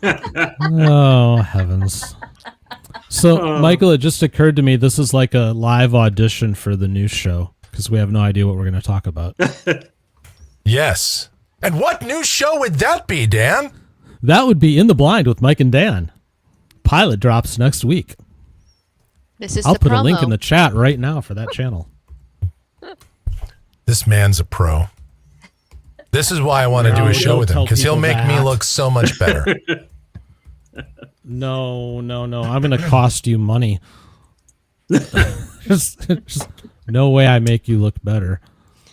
Oh, heavens. So, Michael, it just occurred to me this is like a live audition for the news show because we have no idea what we're going to talk about. Yes. And what new show would that be, Dan? That would be In the Blind with Mike and Dan. Pilot drops next week. I'll put a link in the chat right now for that channel. This man's a pro. This is why I want to do a show with him, because he'll make me look so much better. No. I'm going to cost you money. just no way I make you look better.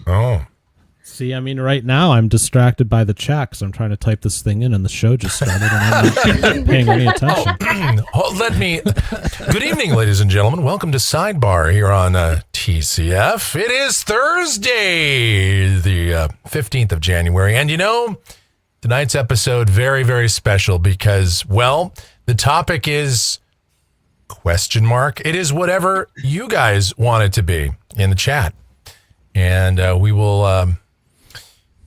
Oh. See, I mean, right now I'm distracted by the chat because I'm trying to type this thing in and the show just started and I'm not paying any attention. Good evening, ladies and gentlemen. Welcome to Sidebar here on TCF. It is Thursday, the 15th of January. And you know, tonight's episode, very, very special because, well, the topic is question mark. It is whatever you guys want it to be in the chat. And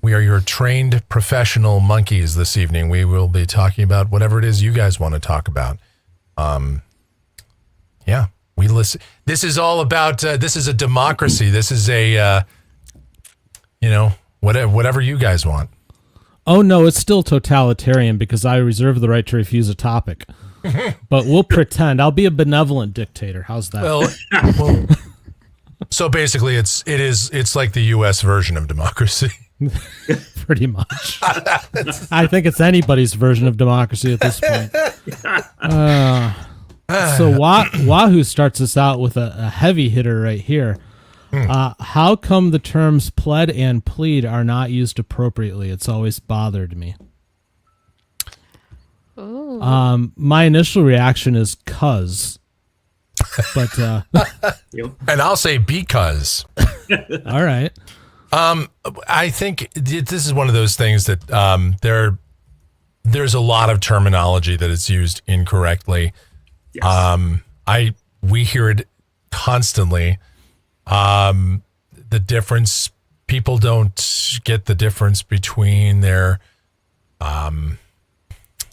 we are your trained professional monkeys this evening. We will be talking about whatever it is you guys want to talk about. Yeah, we listen. This is all about, this is a democracy. This is a, whatever you guys want. Oh, no, it's still totalitarian because I reserve the right to refuse a topic. But we'll pretend. I'll be a benevolent dictator. How's that? Well, so basically it's like the U.S. version of democracy. Pretty much. I think it's anybody's version of democracy at this point. So Wahoo starts us out with a heavy hitter right here. How come the terms pled and plead are not used appropriately? It's always bothered me. Ooh. My initial reaction is cuz. But and I'll say because. All right. I think this is one of those things that there's a lot of terminology that is used incorrectly. Yes. We hear it constantly. The difference, people don't get the difference between their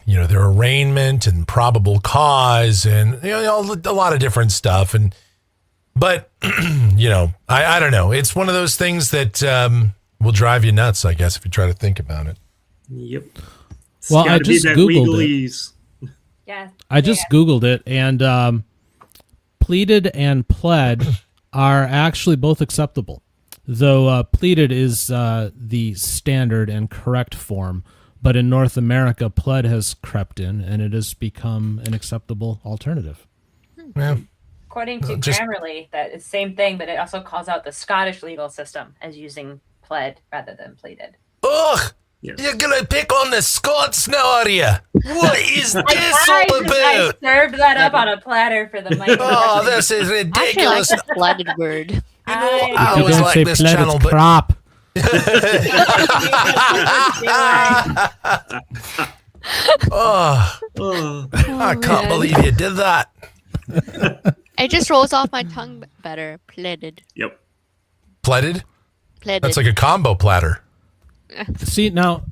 arraignment and probable cause and a lot of different stuff. But, I don't know. It's one of those things that will drive you nuts, I guess, if you try to think about it. Yep. Well, I just Googled it. Yeah. I just Googled it, and pleaded and pled are actually both acceptable. Though pleaded is the standard and correct form, but in North America, pled has crept in, and it has become an acceptable alternative. Yeah. According to Grammarly, that is the same thing, but it also calls out the Scottish legal system as using pled rather than pleaded. Ugh! Yes. You're going to pick on the Scots now, are you? What is this all about? I served that up on a platter for the mic. Oh, this is ridiculous. I like the pleaded word. I always like this channel, but... crop. I can't believe you did that. It just rolls off my tongue better. Pleaded. Yep. Pleaded? Pleaded. That's like a combo platter. See, now,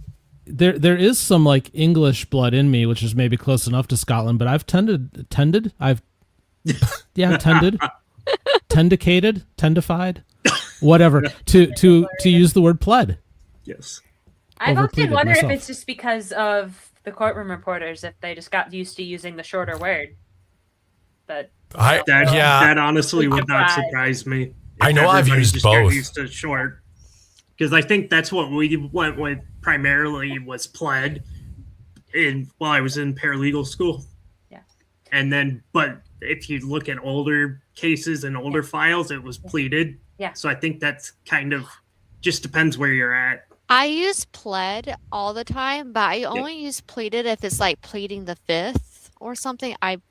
there is some like English blood in me, which is maybe close enough to Scotland, but I've tendicated, tendified, whatever, to use the word pled. Yes. I've often wondered myself. if it's just because of the courtroom reporters, if they just got used to using the shorter word. But that honestly would not surprise me. I know I've used both. Got used to short, because I think that's what we went with primarily was pled while I was in paralegal school. Yeah. And then, but if you look at older cases and older files, it was pleaded. Yeah. So I think that's kind of just depends where you're at. I use pled all the time, but I only use pleaded if it's like pleading the fifth or something. I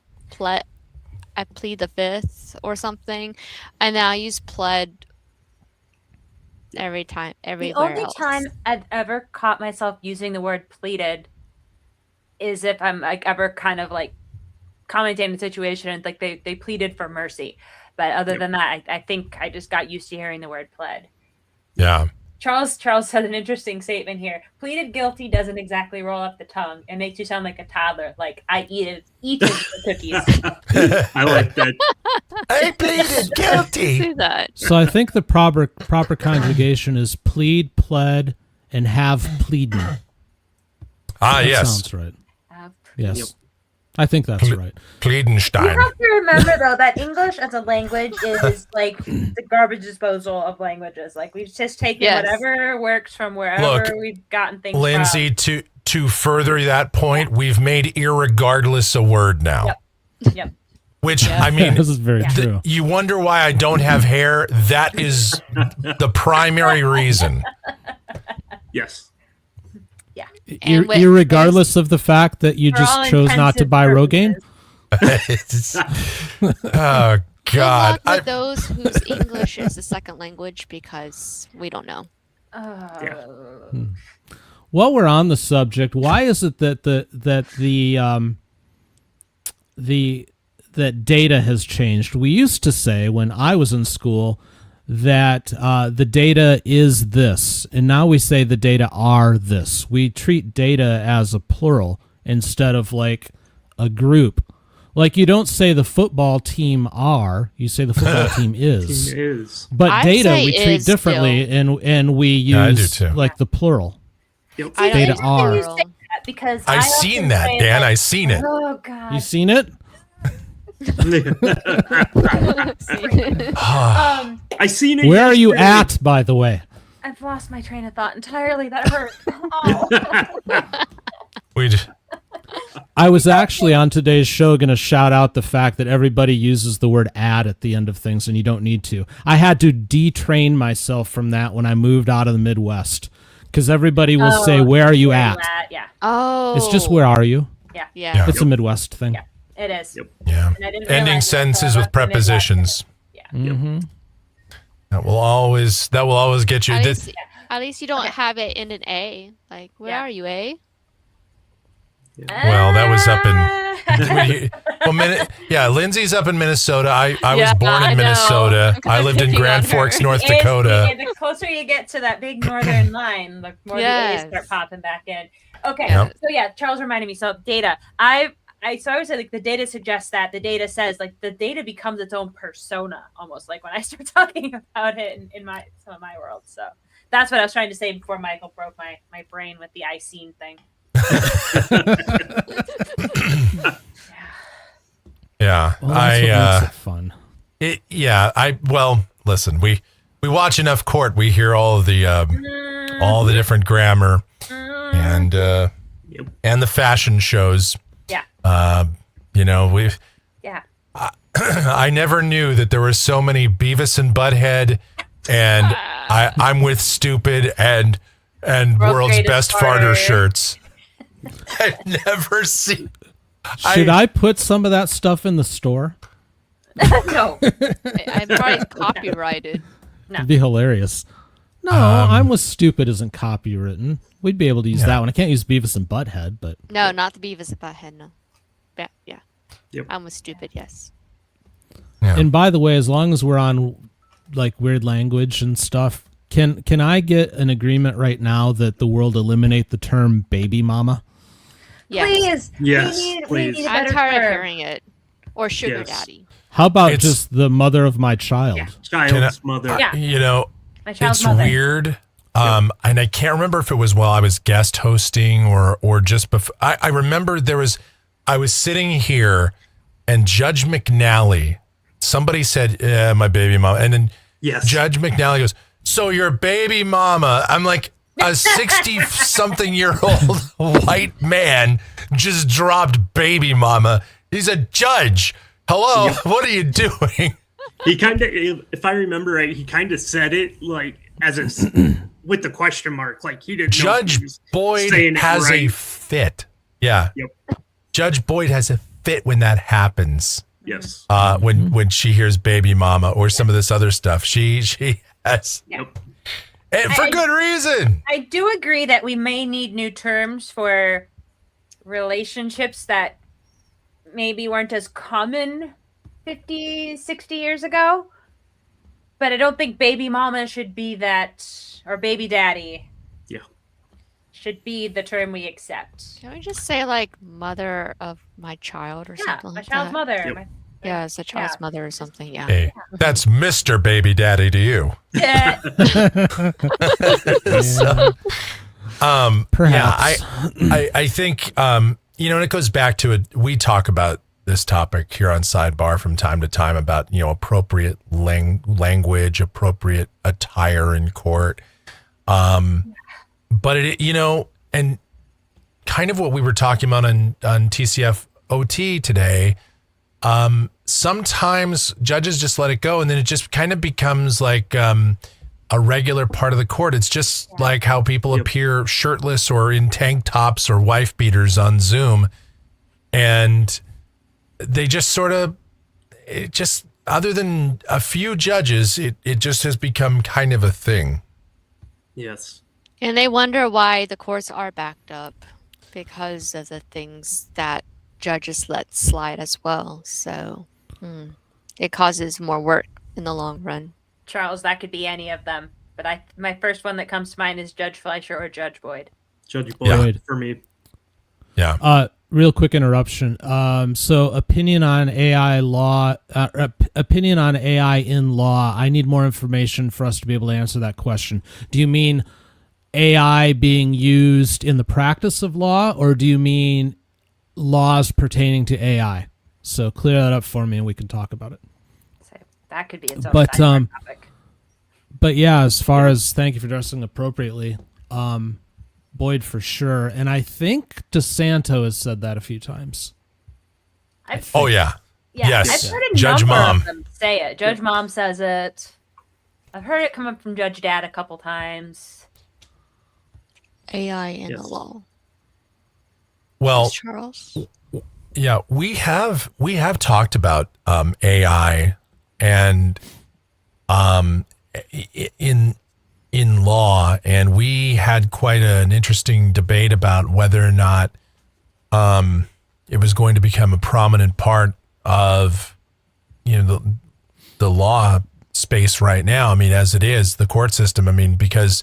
plead the fifth or something, and then I use pled every time, everywhere. The only time I've ever caught myself using the word pleaded is if I'm like ever kind of like commenting on the situation and like they pleaded for mercy. But other than that, I think I just got used to hearing the word pled. Yeah. Charles said an interesting statement here. Pleaded guilty doesn't exactly roll up the tongue. It makes you sound like a toddler. Like I eat the cookies. I like that. I pleaded guilty. Do that. So I think the proper conjugation is plead, pled, and have pleading. That Yes. sounds right. Yes. Yep. I think that's right. You Pleadenstein. have to remember though that English as a language is like the garbage disposal of languages. Like we've just taken Yes. whatever works from wherever Look, we've gotten things Lindsay, from. to further that point, we've made irregardless a word now. Yep. Which, Yeah. I mean, This is very true. you wonder why I don't have hair. That is the primary reason. Yes. And with- Irregardless of the fact that you For all just chose not to intensive buy Rogaine. purposes. Oh, Good God. luck with those whose English is a second language because we don't know. While we're on the subject, why is it that that data has changed? We used to say when I was in school that the data is this, and now we say the data are this. We treat data as a plural instead of like a group. Like you don't say the football team are, you say the football team is. It is. But I data say we treat is differently, and we Yeah, I do use too. like the plural. Yep. I Data don't are. You say that because I I seen often that, say, Dan. like, I seen it. Oh God. You seen it? I seen it. Where are you yesterday. at, by the way? I've lost my train of thought entirely. That hurt. Oh. We j- I was actually on today's show going to shout out the fact that everybody uses the word "add" at the end of things, and you don't need to. I had to detrain myself from that when I moved out of the Midwest, because everybody will say, "Where are you Where at?" Yeah. Oh. It's just "Where are you?" Yeah. Yeah. It's a Midwest thing. Yeah. It is. Yep. yeah. And I didn't Ending realize it sentences until I with left the Midwest. prepositions. Yeah. Mm-hmm. That will always get you. At least you don't have it in an A. Like, where Yeah. are you, A? Well, that was up in Lindsay's up in Minnesota. I was Yeah, born I in know. Minnesota. I'm I lived in picking Grand on her. Forks, North It's- Dakota. The closer you get to that big northern line, the more the Yes. A's start popping back in. Okay, Yep. so yeah, Charles reminded me. So data, I would say like the data suggests that the data says like the data becomes its own persona almost like when I start talking about it in my some of my world. So that's what I was trying to say before Michael broke my brain with the I seen thing. Yeah, Well, that's what makes it fun. well, listen, we watch enough court. We hear all the different grammar and and the fashion shows. Yeah. We've. Yeah. I never knew that there were so many Beavis and Butthead, and I'm with Stupid and World's Greatest Best Farter Farter. shirts. I've never seen. Should I put some of that stuff in the store? No. I'm probably copyrighted. It'd be hilarious. No, I'm with Stupid isn't copywritten. We'd be able to use that one. I can't use Beavis and Butthead, but No, not the Beavis and Butthead, no. Yeah. Yep. I'm with Stupid, yes. Yeah. And by the way, as long as we're on like weird language and stuff, can I get an agreement right now that the world eliminate the term baby mama? Yes. Please. Yes, We need please. a I'm better tired of term. hearing it. Or sugar Yes. daddy. How about It's- just the mother of my child? Yeah. Child's mother. Yeah. My child's It's mother. weird. And I can't remember if it was while I was guest hosting or just before. I remember I was sitting here and Judge McNally, somebody said, "Yeah, my baby mama." And then Yes. Judge McNally goes, "So your baby mama." I'm like, a 60-something-year-old white man just dropped baby mama. He's a judge. Hello, what are you doing? He kind of, if I remember right, he kind of said it like as a with the question mark, like he didn't. know if Judge he was Boyd saying it has a right. fit. Yeah. Yep. Judge Boyd has a fit when that happens. Yes. When she hears baby mama or some of this other stuff. She has, Yep. and for good reason. I do agree that we may need new terms for relationships that maybe weren't as common 50, 60 years ago. But I don't think baby mama should be that, or baby daddy. Yeah. Should be the term we accept. Can we just say like mother of my child or Yeah, something my like child's that? mother. Yep. Yeah, it's a child's mother or something. Yeah. Hey, that's Mr. Baby Daddy to you. Yeah. So, Perhaps. Yeah, I think, and it goes back to it. We talk about this topic here on Sidebar from time to time about, appropriate language, appropriate attire in court. But and kind of what we were talking about on TCF OT today, sometimes judges just let it go, and then it just kind of becomes like a regular part of the court. It's just like how people appear shirtless or in tank tops or wife beaters on Zoom, and they just sort of, other than a few judges, it just has become kind of a thing. Yes. And they wonder why the courts are backed up because of the things that judges let slide as well. So it causes more work in the long run. Charles, that could be any of them. But my first one that comes to mind is Judge Fleischer or Judge Boyd. Judge Boyd Yeah. for me. Yeah. Real quick interruption. So opinion on AI law, opinion on AI in law. I need more information for us to be able to answer that question. Do you mean AI being used in the practice of law, or do you mean laws pertaining to AI? So clear that up for me and we can talk about it. So that could be its own But, sidebar topic. But yeah, as far as thank you for dressing appropriately, Boyd for sure. And I think DeSanto has said that a few times. Oh, yeah. Yeah, Yes. I've heard a Judge number Mom. of them say it. Judge Mom says it. I've heard it come up from Judge Dad a couple times. AI in the Yes. law. Well, Yes, Charles. yeah, we have talked about AI and in law, and we had quite an interesting debate about whether or not it was going to become a prominent part of the law space right now. I mean, as it is, the court system. I mean, because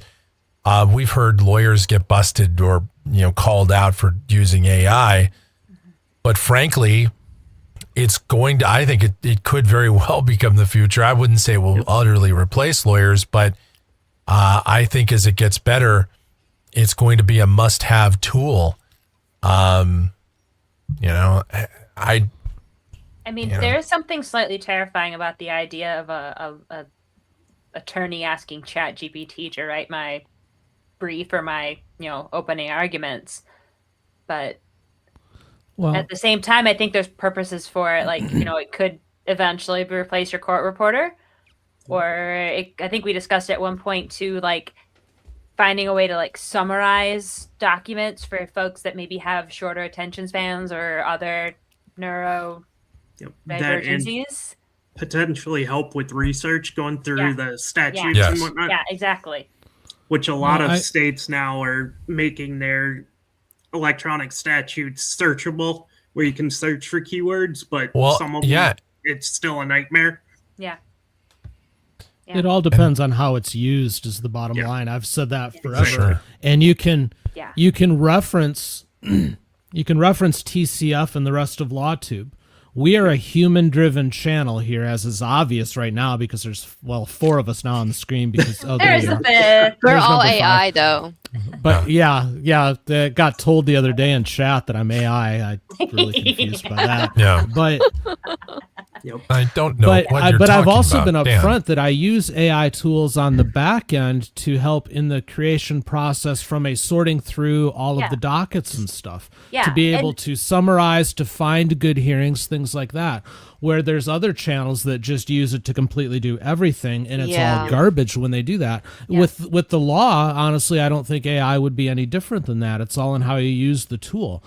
we've heard lawyers get busted or called out for using AI, but frankly, it's going to. I think it could very well become the future. I wouldn't say it will utterly replace lawyers, but I think as it gets better, it's going to be a must-have tool. I mean, Yeah. there is something slightly terrifying about the idea of a attorney asking ChatGPT to write my brief or my opening arguments, but Well, at the same time, I think there's purposes for it. Like it could eventually replace your court reporter, or I think we discussed at one point too, like finding a way to like summarize documents for folks that maybe have shorter attention spans or other neuro That and divergencies. potentially help with research going through Yeah. the statutes Yes. and whatnot, Yeah, exactly. which a lot Well, of I- states now are making their electronic statutes searchable, where you can search for keywords, but Well, some of them, yeah. it's still a nightmare. Yeah. it all depends on how it's used is the bottom Yeah. line. I've said that forever. Sure. And you can Yeah. reference TCF and the rest of LawTube. We are a human-driven channel here, as is obvious right now, because there's 4 of us now on the screen. Because there There's you the are. fifth. We're There's all number AI though. But yeah, that got told the other day in chat that I'm AI. I'm really confused by that. Yeah. But I don't know but what you're I've talking also about. been Dan. upfront that I use AI tools on the back end to help in the creation process from a sorting through all Yeah. of the dockets and stuff Yeah, to be able and- to summarize, to find good hearings, things like that. Where there's other channels that just use it to completely do everything, and it's Yeah. all garbage when they do that. Yeah. With the law, honestly, I don't think AI would be any different than that. It's all in how you use the tool.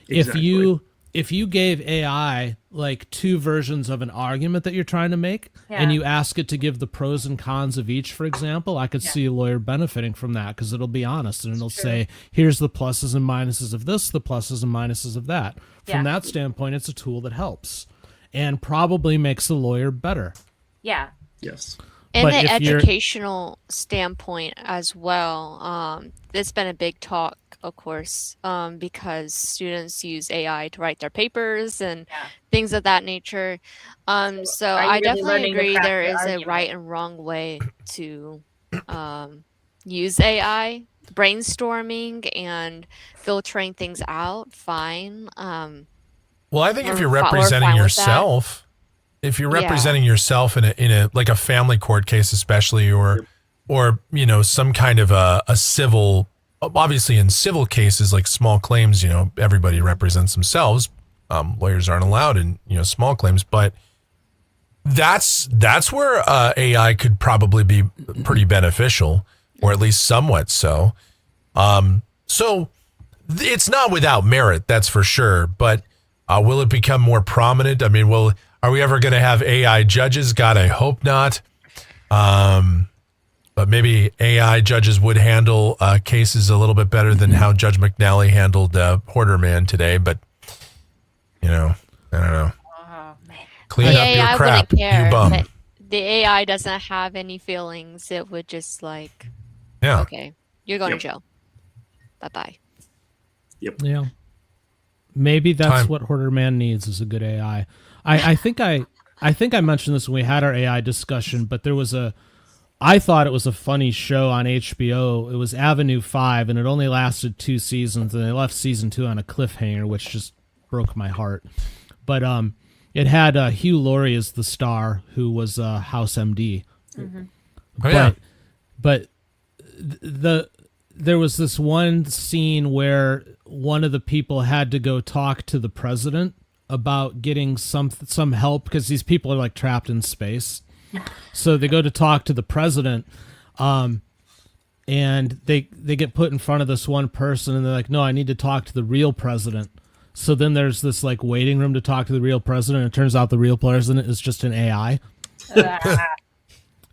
Exactly. If you gave AI like 2 versions of an argument that you're trying to make, Yeah. and you ask it to give the pros and cons of each, for example, I could see a lawyer benefiting from that because it'll be honest and it'll say, here's the pluses and minuses of this, the pluses and minuses of that. From Yeah. that standpoint, it's a tool that helps and probably makes the lawyer better. Yeah. Yes. In But the if you're- educational standpoint as well, there's been a big talk, of course, because students use AI to write their papers and Yeah. things of that nature. So are you I really definitely learning to agree craft there your is a argument? right and wrong way to use AI. Brainstorming and filtering things out, fine. Well, I think if We're you're fi- we're representing fine with that. yourself, if you're Yeah. representing yourself in a like a family court case, especially, or some kind of a civil, obviously in civil cases like small claims, everybody represents themselves. Lawyers aren't allowed in small claims, but that's where AI could probably be pretty beneficial, or at least somewhat so. So it's not without merit, that's for sure. But will it become more prominent? I mean, are we ever going to have AI judges? God, I hope not. But maybe AI judges would handle cases a little bit better than how Judge McNally handled Porterman today. But I don't know. Oh man. Clean The up your AI crap, wouldn't care. you bum. The AI doesn't have any feelings. It would just like, Yeah. okay, you're going Yep. to jail. Bye-bye. Yeah. Maybe that's Time. what Horderman needs is a good AI. I think I mentioned this when we had our AI discussion, but I thought it was a funny show on HBO. It was Avenue 5, and it only lasted 2 seasons, and they left season 2 on a cliffhanger, which just broke my heart. But it had Hugh Laurie as the star, who was House MD. Oh, yeah. But there was this one scene where one of the people had to go talk to the president about getting some help because these people are like trapped in space. So they go to talk to the president, and they get put in front of this one person, and they're like, "No, I need to talk to the real president." So then there's this like waiting room to talk to the real president. And it turns out the real president is just an AI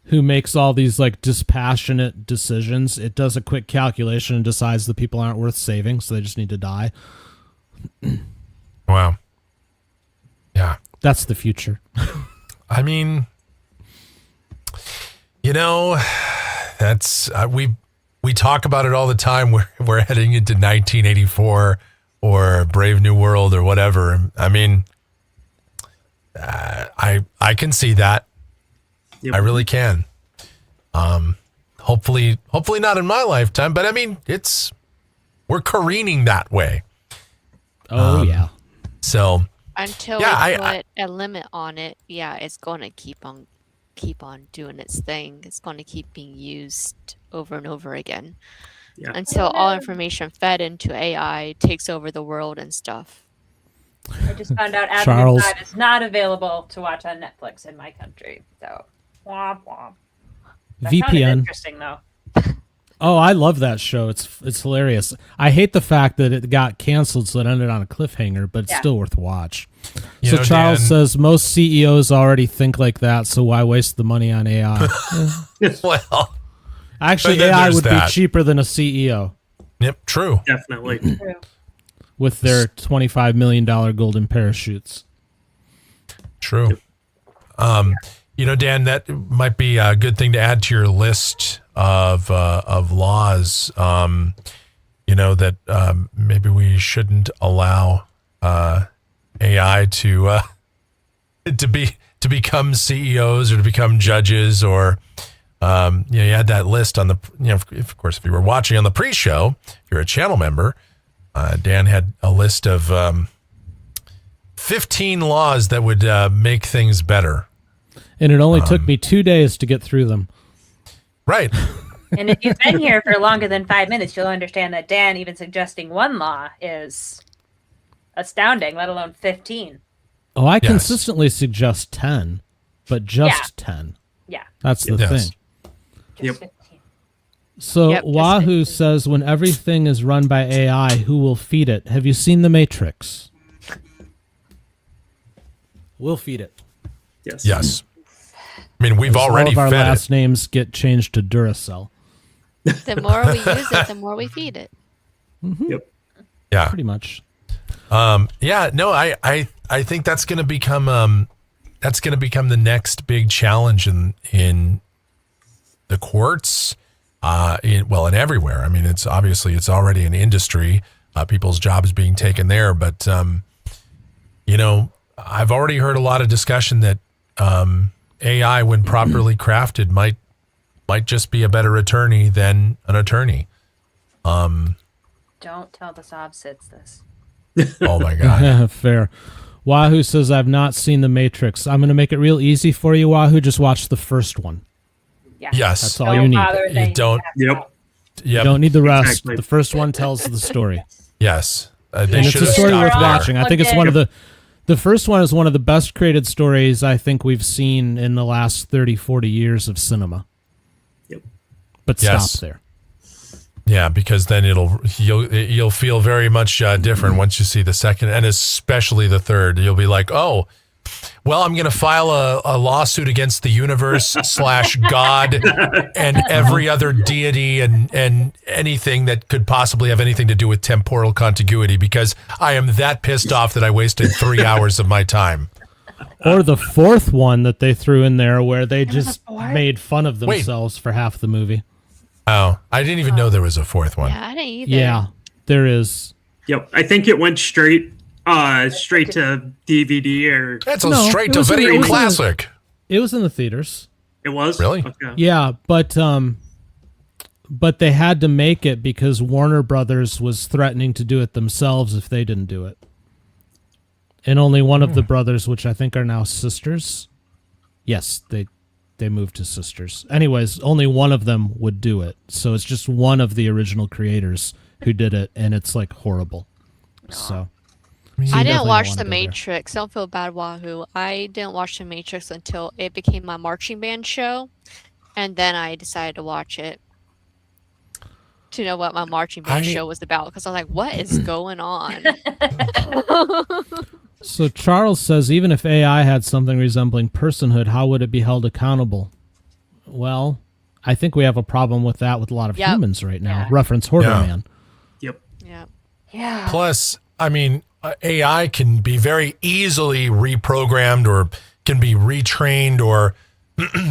who makes all these like dispassionate decisions. It does a quick calculation and decides the people aren't worth saving, so they just need to die. Wow. Yeah. That's the future. I mean, that's we talk about it all the time. We're heading into 1984 or Brave New World or whatever. I mean, I can see that. Yep. I really can. Hopefully not in my lifetime, but I mean, we're careening that way. Oh yeah. So Until Yeah, we I- put a limit on it, yeah, it's going to keep on doing its thing. It's going to keep being used over and over again Yeah. until all information fed into AI takes over the world and stuff. I just found out Avenue Charles. 5 is not available to watch on Netflix in my country. So, womp womp. That sounded VPN. interesting though. Oh, I love that show. It's hilarious. I hate the fact that it got canceled, so it ended on a cliffhanger, but it's Yeah. still worth a watch. You So know, Charles Dan- says most CEOs already think like that, so why waste the money on AI? well, Actually, But then AI there's would that. be cheaper than a CEO yep, true. Definitely. True. with their $25 million golden parachutes. True. Dan, that might be a good thing to add to your list of laws. That maybe we shouldn't allow AI to become CEOs or to become judges, or you had that list on the of course if you were watching on the pre-show, if you're a channel member, Dan had a list of 15 laws that would make things better. And it only took me 2 days to get through them. Right. And if you've been here for longer than 5 minutes, you'll understand that Dan even suggesting one law is astounding, let alone 15. Oh, I Yes. consistently suggest 10, but just 10. Yeah. That's the Yes. thing. Just Yep. 15. So Yep, just Wahoo 15. says, when everything is run by AI, who will feed it? Have you seen The Matrix? We'll feed it. Yes. Yes. I mean, we've All already of our fed last names get changed to Duracell. The more we use it, the more we feed it. Yep. it. Yeah. Pretty much. Yeah. No, I think that's going to become the next big challenge in the courts, and everywhere. I mean, it's already an industry. People's jobs being taken there, but I've already heard a lot of discussion that AI, when properly crafted, might just be a better attorney than an attorney. Don't tell the sob sits this. Oh my God. Fair. Wahoo says, I've not seen The Matrix. I'm going to make it real easy for you, Wahoo. Just watch the first one. Yeah. Yes. That's all you need. You don't. Yep. You don't need the rest. Exactly. The first one tells the story. Yes. They And it's should a have story stopped worth there. watching. I think it's one of the first one is one of the best created stories I think we've seen in the last 30, 40 years of cinema. Yep. But Yes. stop there. Yeah, because then you'll feel very much different once you see the second, and especially the third. You'll be like, oh, well, I'm going to file a lawsuit against the universe / God and every other deity and anything that could possibly have anything to do with temporal contiguity, because I am that pissed off that I wasted 3 hours of my time. Or the fourth one that they threw in there where they just made fun of themselves for half the movie. Oh, I didn't even know there was a fourth one. Yeah, I didn't either. Yeah, there is. Yep. I think it went straight to DVD, or That's No, straight it to was in video the- classic. It was in the theaters. it was Really? Okay. Yeah, but they had to make it because Warner Brothers was threatening to do it themselves if they didn't do it. And only one of the brothers, which I think are now sisters. Yes, they moved to sisters. Anyways, only one of them would do it. So it's just one of the original creators who did it, and it's like horrible. So I definitely didn't don't watch wanna The go there. Matrix. Don't feel bad, Wahoo. I didn't watch The Matrix until it became my marching band show, and then I decided to watch it to know what my marching band show was about. Because I was like, "What is going on?" So Charles says, even if AI had something resembling personhood, how would it be held accountable? Well, I think we have a problem with that with a lot of Yep. humans right now. Yeah. Reference Hoarder Yeah. Man. Yep. Yeah. Yeah. Plus, I mean, AI can be very easily reprogrammed or can be retrained or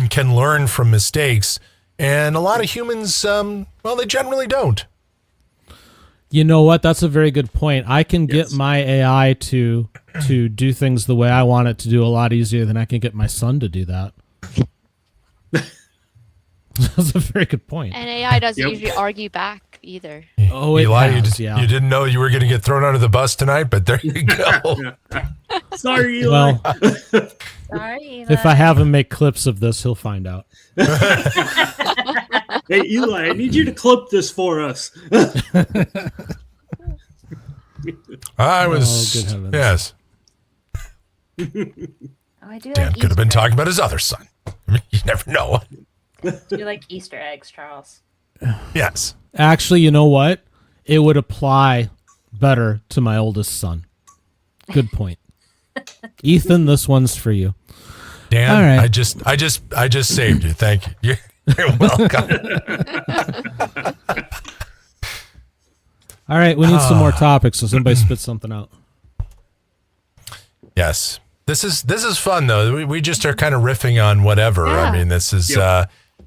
can learn from mistakes. And a lot of humans, they generally don't. You know what? That's a very good point. I can get my AI to do things the way I want it to do a lot easier than I can get my son to do that. That's a very good point. And AI doesn't Yep. usually argue back either. Oh, it Eli, has, yeah. you didn't know you were going to get thrown under the bus tonight, but there you go. Sorry, Eli. Well, Sorry. if I have him make clips of this, he'll find out. Hey, Eli, I need you to clip this for us. I was, good heavens. yes. I do Dan like could have been Easter talking about his other son. I mean, you never know. eggs. You like Easter eggs, Charles. Yes. Actually, you know what? It would apply better to my oldest son. Good point. Ethan, this one's for you. Dan, All right. I just saved you. Thank you. You're welcome. All right, we need some more topics, so somebody spit something out. Yes. This is fun though. We just are kind of riffing on whatever. Yeah. I mean, this is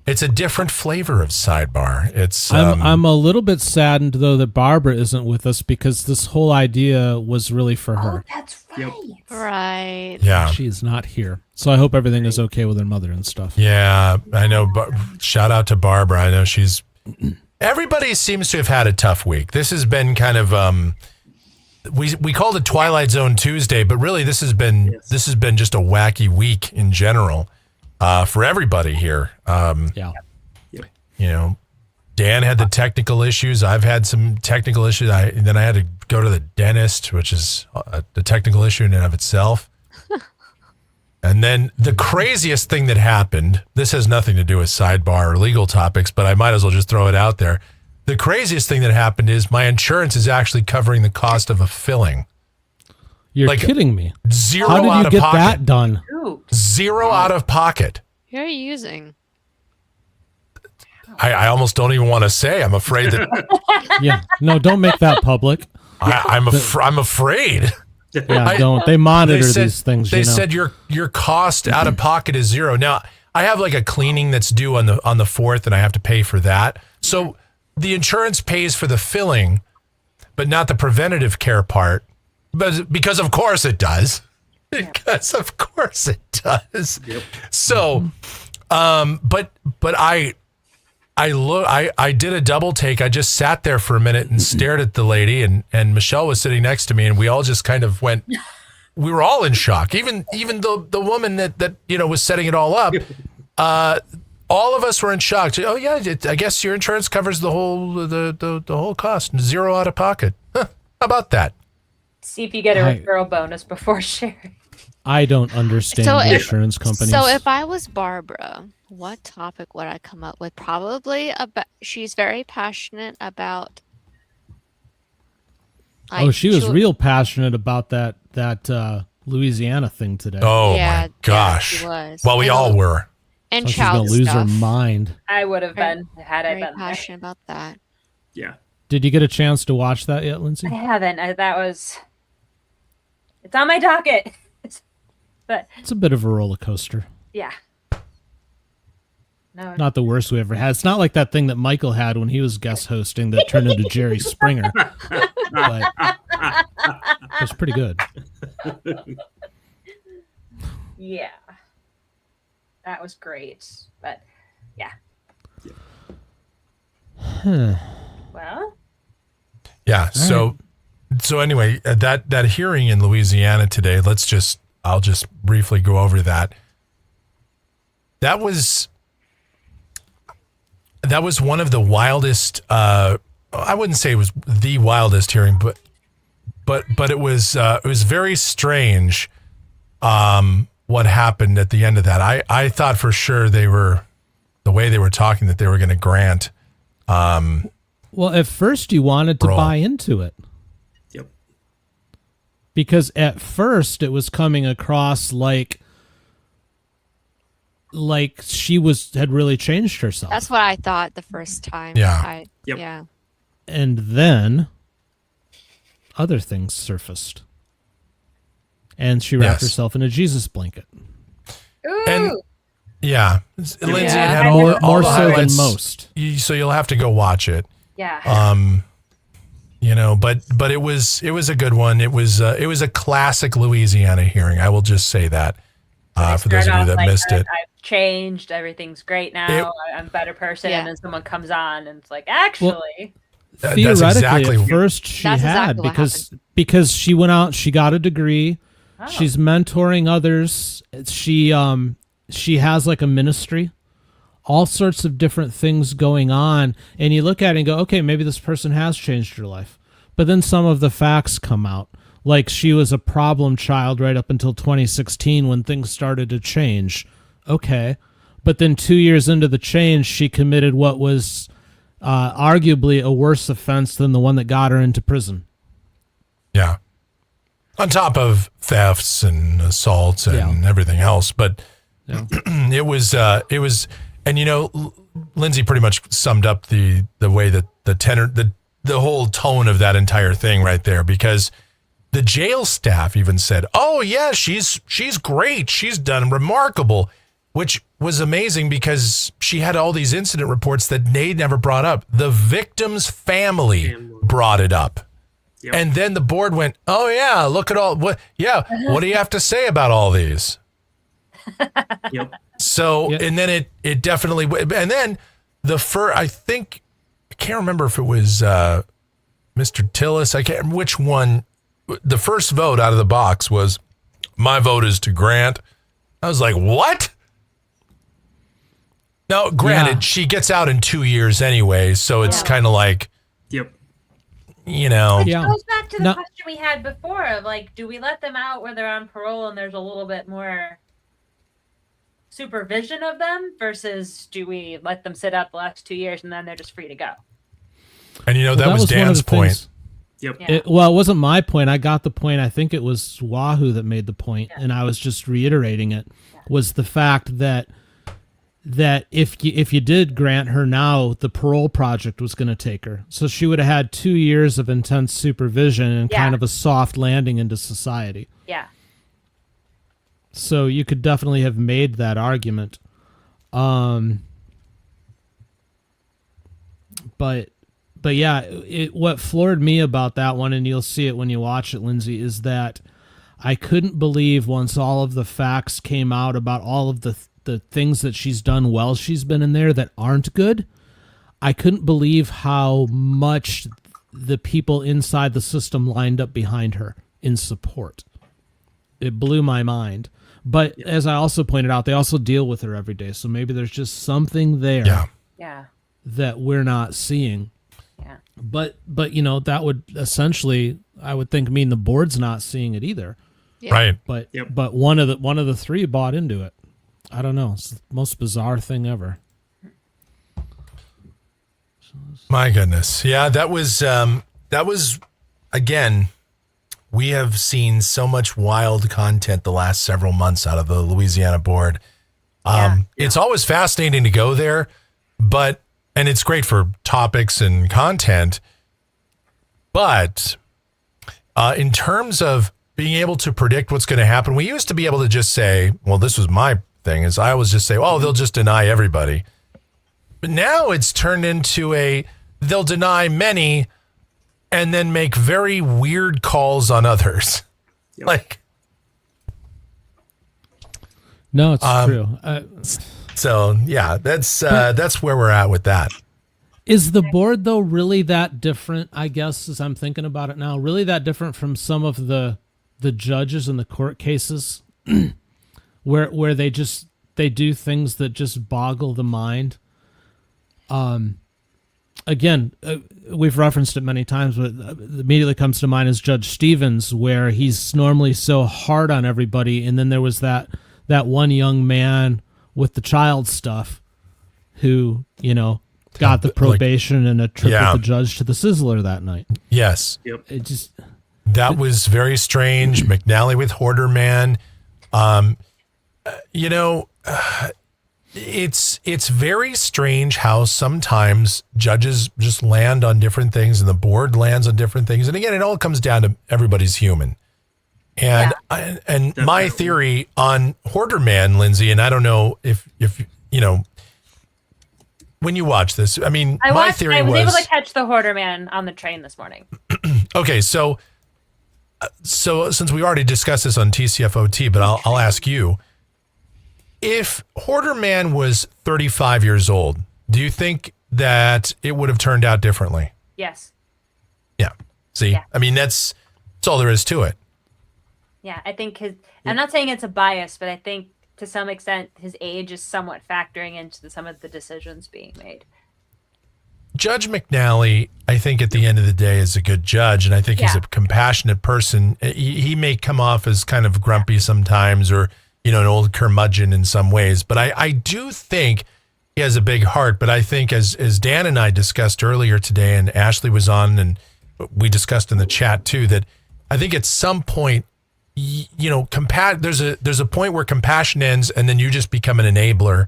it's a different flavor of Sidebar. It's I'm a little bit saddened though that Barbara isn't with us because this whole idea was really for her. Oh, that's right. Yep. Right. yeah. She is not here, so I hope everything is okay with her mother and stuff. Yeah, I know. Shout out to Barbara. I know she's. Everybody seems to have had a tough week. This has been kind of we called it Twilight Zone Tuesday, but really this has been just a wacky week in general for everybody here. Yeah. You know, Dan had the technical issues. I've had some technical issues. Then I had to go to the dentist, which is a technical issue in and of itself. And then the craziest thing that happened, this has nothing to do with Sidebar or legal topics, but I might as well just throw it out there. The craziest thing that happened is my insurance is actually covering the cost of a filling. You're Like, kidding me. Zero How did out you of get pocket. that done? Ooh. Zero out of pocket. Who are you using? I almost don't even want to say. I'm afraid that Yeah. No, don't make that public. I'm afraid. Yeah, don't. They monitor They said- these things. They you know. said your cost out of pocket is zero. Now, I have like a cleaning that's due on the 4th, and I have to pay for that. So the insurance pays for the filling, but not the preventative care part. But because of course it does. Because of course it does. Yep. So, but I did a double take. I just sat there for a minute and stared at the lady, and Michelle was sitting next to me, and we all just kind of went. We were all in shock. Even the woman that was setting it all up. All of us were in shock. Oh yeah, I guess your insurance covers the whole cost, 0 out of pocket. Huh, how about that? See if you get a referral bonus before sharing. I don't understand insurance companies. So if I was Barbara, what topic would I come up with? Probably about. She's very passionate about. She was real passionate about that Louisiana thing today. Oh yeah, my gosh! Yeah, she was. Well, we all were. And she's gonna lose her mind. I would have been had I very been passionate about that. Yeah. Did you get a chance to watch that yet, Lindsay? I haven't. It's on my docket. But it's a bit of a roller coaster. yeah. No. Not the worst we ever had. It's not like that thing that Michael had when he was guest hosting that turned into Jerry Springer. But it was pretty good. Yeah. That was great. But yeah. Well. Yeah. So anyway, that hearing in Louisiana today, I'll just briefly go over that. That was one of the wildest, I wouldn't say it was the wildest hearing, but it was very strange what happened at the end of that. I thought for sure the way they were talking that they were going to grant. Well, at first you wanted to buy into it. Yep. Because at first it was coming across like she had really changed herself. That's what I thought the first time. Yeah. Yep. Yeah. And then other things surfaced. And she wrapped herself in a Jesus blanket. Ooh. And yeah, Lindsay Yeah. had all More the so than highlights. most. So you'll have to go watch it. Yeah. But it was a good one. It was a classic Louisiana hearing. I will just say that for those of you that missed it. I've changed. Everything's great now. I'm a better person. Yeah. And then someone comes on and it's like, actually. Theoretically, exactly- at first she That's had exactly what because she went out, she got a degree, Oh. she's mentoring others. She has like a ministry, all sorts of different things going on, and you look at it and go, okay, maybe this person has changed your life. But then some of the facts come out, like she was a problem child right up until 2016 when things started to change. Okay, but then 2 years into the change, she committed what was arguably a worse offense than the one that got her into prison. Yeah. On top of thefts and assaults and everything else. But it was, and Lindsay pretty much summed up the way that the tenor, the whole tone of that entire thing right there, because the jail staff even said, oh yeah, she's great. She's done remarkable, which was amazing because she had all these incident reports that Nate never brought up. The victim's family brought it up. Yep. And then the board went, oh yeah, look at what do you have to say about all these? Yep. So, and then it definitely, and then I can't remember if it was Mr. Tillis. I can't remember which one. The first vote out of the box was, my vote is to grant. I was like, what? Now, granted, she gets out in 2 years anyway, so it's kind of like, Yep. It goes back to the question we had before of like, do we let them out where they're on parole and there's a little bit more supervision of them versus do we let them sit out the last 2 years and then they're just free to go? And that was Dan's point. Yep. Yeah. It wasn't my point. I got the point. I think it was Wahoo that made the point, and I was just reiterating it. Was the fact that if you did grant her now, the parole project was going to take her. So she would have had 2 years of intense supervision and kind of a soft landing into society. Yeah. So you could definitely have made that argument. But yeah, what floored me about that one, and you'll see it when you watch it, Lindsay, is that I couldn't believe once all of the facts came out about all of the things that she's done while she's been in there that aren't good. I couldn't believe how much the people inside the system lined up behind her in support. It blew my mind. But as I also pointed out, they also deal with her every day. So maybe there's just something there Yeah. that we're not seeing. Yeah. But that would essentially, I would think, mean the board's not seeing it either. Yeah. Right. But one of the three bought into it. I don't know. It's the most bizarre thing ever. My goodness. Yeah, that was again, we have seen so much wild content the last several months out of the Louisiana board. It's always fascinating to go there, and it's great for topics and content. But in terms of being able to predict what's going to happen, we used to be able to just say, well, this was my thing, is I always just say, oh, they'll just deny everybody. But now it's turned into they'll deny many and then make very weird calls on others. Yep. Like, No, it's true. so yeah, that's where we're at with that. Is the board, though, really that different, I guess, as I'm thinking about it now, really that different from some of the judges in the court cases where they do things that just boggle the mind? Again, we've referenced it many times, but immediately comes to mind is Judge Stevens, where he's normally so hard on everybody, and then there was that one young man with the child stuff who, got the probation and a trip with the judge to the Sizzler that night. Yes. Yep. It just... That was very strange. McNally with Hoarder Man. It's very strange how sometimes judges just land on different things and the board lands on different things. And again, it all comes down to everybody's human. And my theory on Hoarder Man, Lindsay, and I don't know if when you watch this, I mean, I was theory able to catch the Hoarder Man on the train this morning. Okay, so since we already discussed this on TCFOT, but I'll ask you, if Hoarder Man was 35 years old, do you think that it would have turned out differently? Yes. Yeah. See, I mean, that's all there is to it. Yeah, I think I'm not saying it's a bias, but I think to some extent his age is somewhat factoring into some of the decisions being made. Judge McNally, I think at the end of the day, is a good judge, and I think he's a compassionate person. He may come off as kind of grumpy sometimes, or an old curmudgeon in some ways, but I do think he has a big heart. But I think as Dan and I discussed earlier today, and Ashley was on, and we discussed in the chat too, that I think at some point, there's a point where compassion ends, and then you just become an enabler.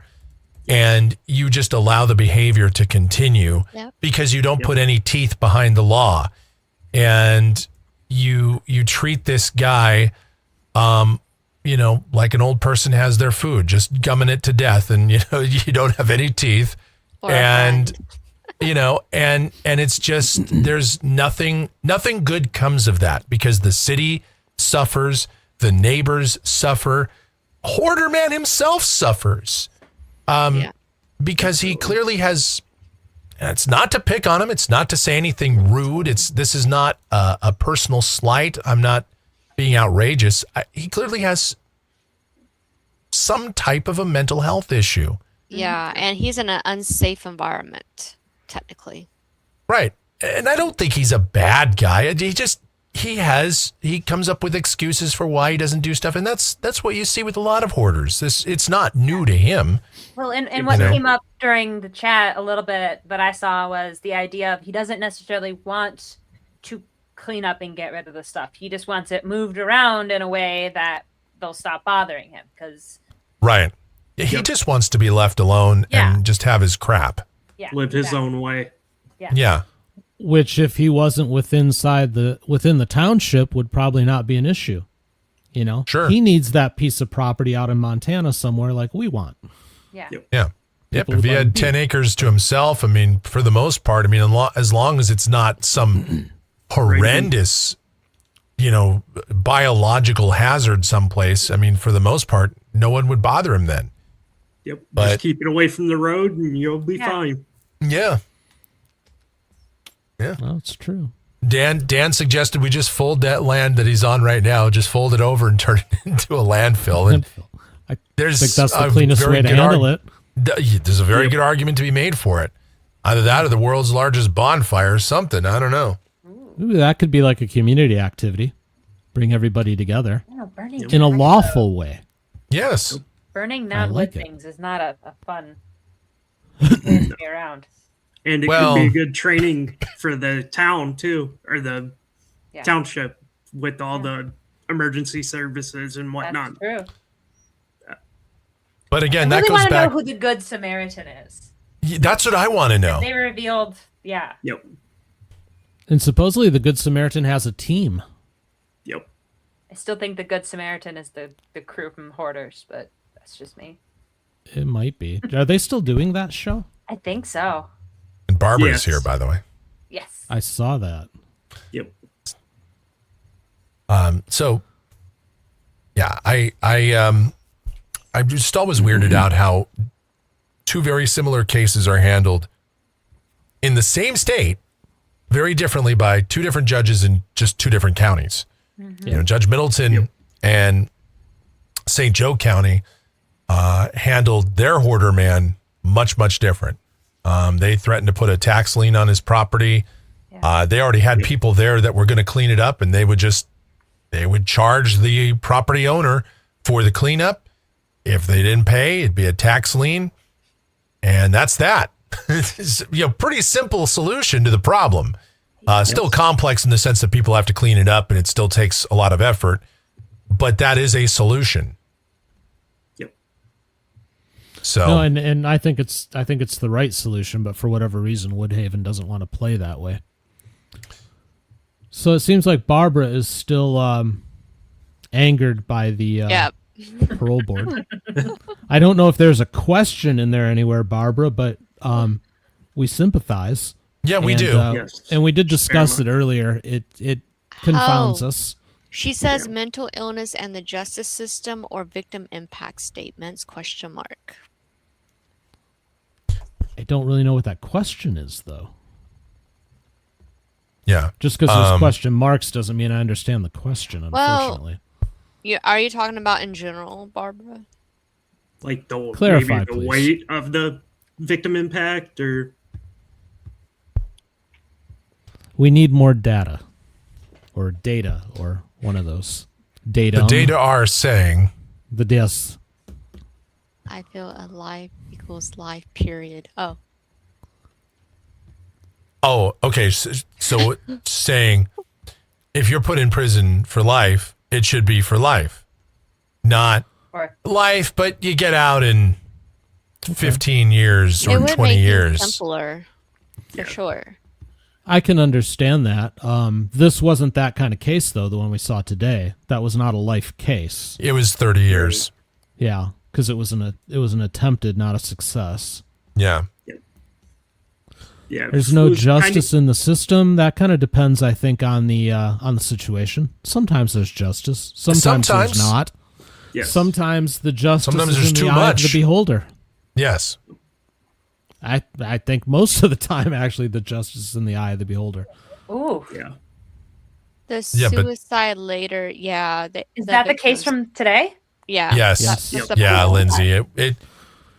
And you just allow the behavior to continue because you don't put any teeth behind the law, and you treat this guy, like an old person has their food, just gumming it to death, and you don't have any teeth, and it's just there's nothing good comes of that because the city suffers, the neighbors suffer, Hoarder Man himself suffers. Because he clearly has, it's not to pick on him. It's not to say anything rude. This is not a personal slight. I'm not being outrageous. He clearly has some type of a mental health issue. Yeah. And he's in an unsafe environment, technically. Right. And I don't think he's a bad guy. He comes up with excuses for why he doesn't do stuff, and that's what you see with a lot of hoarders. It's not new to him. Well, and what came up during the chat a little bit that I saw was the idea of he doesn't necessarily want to clean up and get rid of the stuff. He just wants it moved around in a way that they'll stop bothering him. Right. He just wants to be left alone and just have his crap. Yeah. Live his own way. Yeah. Which, if he wasn't within the township, would probably not be an issue. Sure. He needs that piece of property out in Montana somewhere like we want. Yeah. Yep. Yeah. Yep. People If he would had let him 10 acres to himself, I mean, for the most part, I mean, as long as it's not some horrendous, biological hazard someplace, I mean, for the most part, no one would bother him then. Yep. But- Just keep it away from the road and you'll be Yeah. fine. Yeah. Well, it's true. Dan suggested we just fold that land that he's on right now, just fold it over and turn it into a landfill. And I there's think that's the a cleanest very way to good handle it. There's a very good argument to be made for it. Either that or the world's largest bonfire or something. I don't know. Ooh, that could be like a community activity. Bring everybody together No, burning in a lawful way. Yes. burning I like non-wood it. things is not a fun thing to be around. And it Well- could be a good training for the town too, or the Yeah. township with all the emergency services and whatnot. That's true. But again, I that really goes want to know back. who the Good Samaritan is. That's what I want to know. They revealed, yeah. Yep. And supposedly the Good Samaritan has a team. Yep. I still think the Good Samaritan is the crew from Hoarders, but that's just me. It might be. Are they still doing that show? I think so. And Barbara Yes. is here, by the way. Yes. I saw that. Yep. So, yeah, I'm just always weirded out how two very similar cases are handled in the same state very differently by two different judges in just two different counties. Judge Middleton and St. Joe County handled their hoarder man much, much different. They threatened to put a tax lien on his property. They already had people there that were going to clean it up, and they would charge the property owner for the cleanup. If they didn't pay, it'd be a tax lien, and that's that. It's pretty simple solution to the problem. Still complex in the sense that people have to clean it up, and it still takes a lot of effort. But that is a solution. Yep. So No, and I think it's the right solution, but for whatever reason, Woodhaven doesn't want to play that way. So it seems like Barbara is still angered by the Yep. parole board. I don't know if there's a question in there anywhere, Barbara, but we sympathize. yeah, we And, do. Yes. And we did discuss Very it earlier. It confounds Oh. us. She says mental illness and the justice system or victim impact statements, question mark. I don't really know what that question is, though. Yeah. Just because there's question marks doesn't mean I understand the question, Well, unfortunately. Are you talking about in general, Barbara? Like Clarify, maybe the please. weight of the victim impact, or We need more data. Or data, or one of those. Data. The data are saying, The DS. I feel a life equals life, period. Oh, okay, so saying if you're put in prison for life, it should be for life. Not Or life, but you get out in 15 years it or would 20 make years. things simpler, for sure. I can understand that. This wasn't that kind of case, though, the one we saw today. That was not a life case. It was 30 years. Yeah, because it was an attempted, not a success. Yeah. yeah, There's no it was justice in the system. That kind of depends, I think, on the situation. Sometimes there's justice. Sometimes Sometimes. there's not. Yes. Sometimes the justice Sometimes is there's in too the eye much. of the beholder. Yes. I think most of the time, actually, the justice is in the eye of the beholder. ooh, Yeah. The Yeah, but- suicide later, yeah. is that the case victims- from today? Yeah. Yes. Yes. That's the Yeah, point. Lindsay. It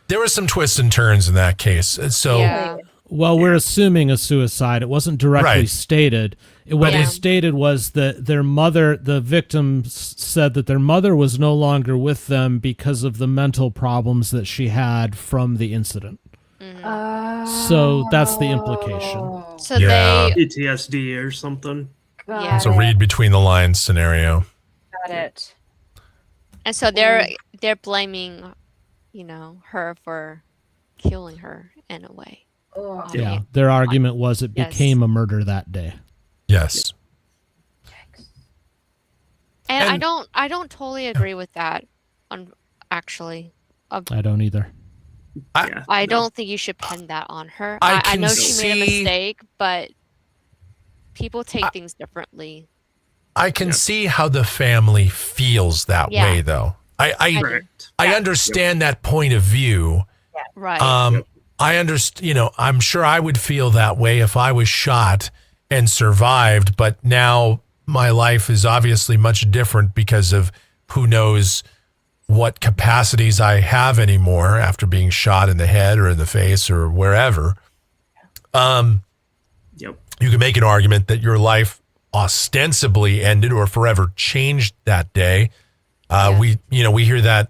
there were some twists and turns in that case. So Yeah. Well, we're assuming a suicide. It wasn't directly Right. stated. What Yeah. they stated was that their mother, the victims said that their mother was no longer with them because of the mental problems that she had from the incident. So that's the implication. So Yeah. they, PTSD or something. yeah. it's a read between the lines scenario. Got it. And so they're blaming, her for killing her in a way. Oh, Yeah, their argument was it Yes. became a murder that day. Yes. And I And- don't totally agree with that. Actually, I don't either. I don't think you should pin that on her. I I can know she made a see- mistake, but people take things differently. I can see how the family feels that Yeah. way, though. I Correct. understand that point of view. Right. I understand. I'm sure I would feel that way if I was shot and survived. But now my life is obviously much different because of who knows what capacities I have anymore after being shot in the head or in the face or wherever. Yep. You can make an argument that your life ostensibly ended or forever changed that day. We hear that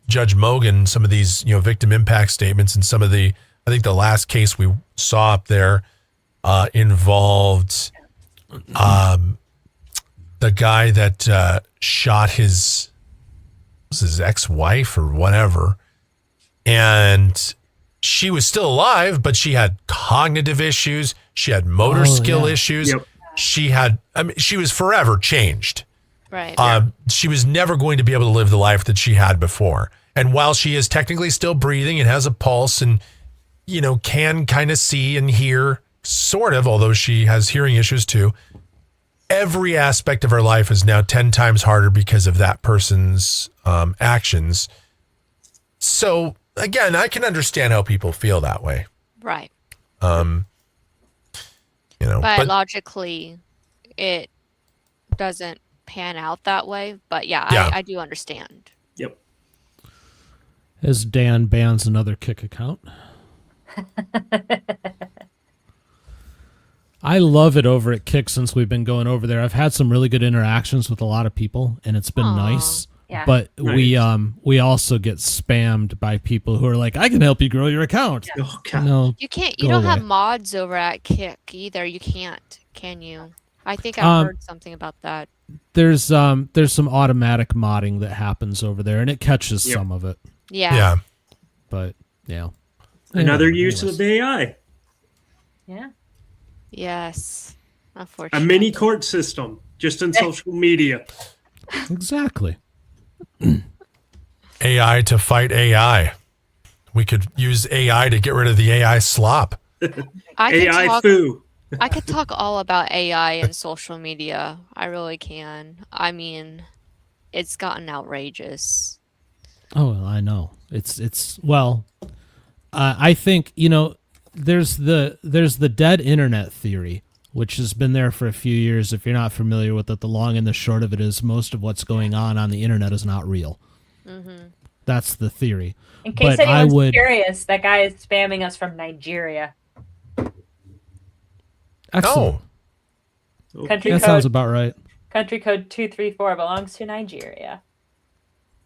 Judge Mogan, some of these, victim impact statements, and some of I think the last case we saw up there involved the guy that shot his ex-wife or whatever, and she was still alive, but she had cognitive issues. She had motor skill issues. Yep. She was forever changed. Right. She was never going to be able to live the life that she had before. And while she is technically still breathing and has a pulse and, can kind of see and hear, sort of, although she has hearing issues too, every aspect of her life is now 10 times harder because of that person's actions. So, again, I can understand how people feel that way. Right. But logically, it doesn't pan out that way. But yeah. I do understand. Yep. As Dan bans another Kick account. I love it over at Kick since we've been going over there. I've had some really good interactions with a lot of people, and it's been nice. Yeah. But we also get spammed by people who are like, "I can help you grow your account." Oh, God. No, You can't. Go You don't have away. mods over at Kick either. You can't. Can you? I think I've heard something about that. there's some automatic modding that happens over there, and it catches Yep. some of it. Yeah. But yeah, Another Anyway, use of AI. Yeah. Yes. A Unfortunately. mini court system just in social media. exactly. AI to fight AI. We could use AI to get rid of the AI slop. I could AI talk. foo. I could talk all about AI and social media. I really can. I mean, it's gotten outrageous. Oh, well, I know. It's I think there's the dead internet theory, which has been there for a few years. If you're not familiar with it, the long and the short of it is most of what's going on the internet is not real. Mm-hmm. That's the theory. In case But anyone's curious, that guy is spamming us from Nigeria. Excellent. Oh, Country That code sounds about right. country code 234 belongs to Nigeria.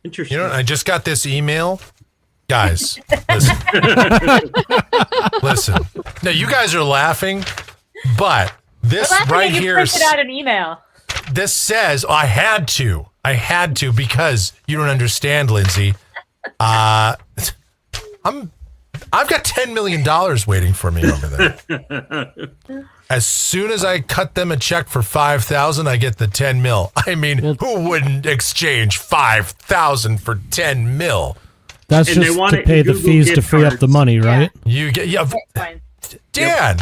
Interesting. You know, I just got this email. Guys, listen. Listen. No, you guys are laughing, but this Well, right you here, printed out an email. this says, I had to because you don't understand, Lindsay. I've got $10 million waiting for me over there. As soon as I cut them a check for $5,000, I get the 10 mil. I mean, who wouldn't exchange 5,000 for 10 mil? That's And they just want to it in pay the Google fees to gift free up the cards. money, right? You get Fine. Dan.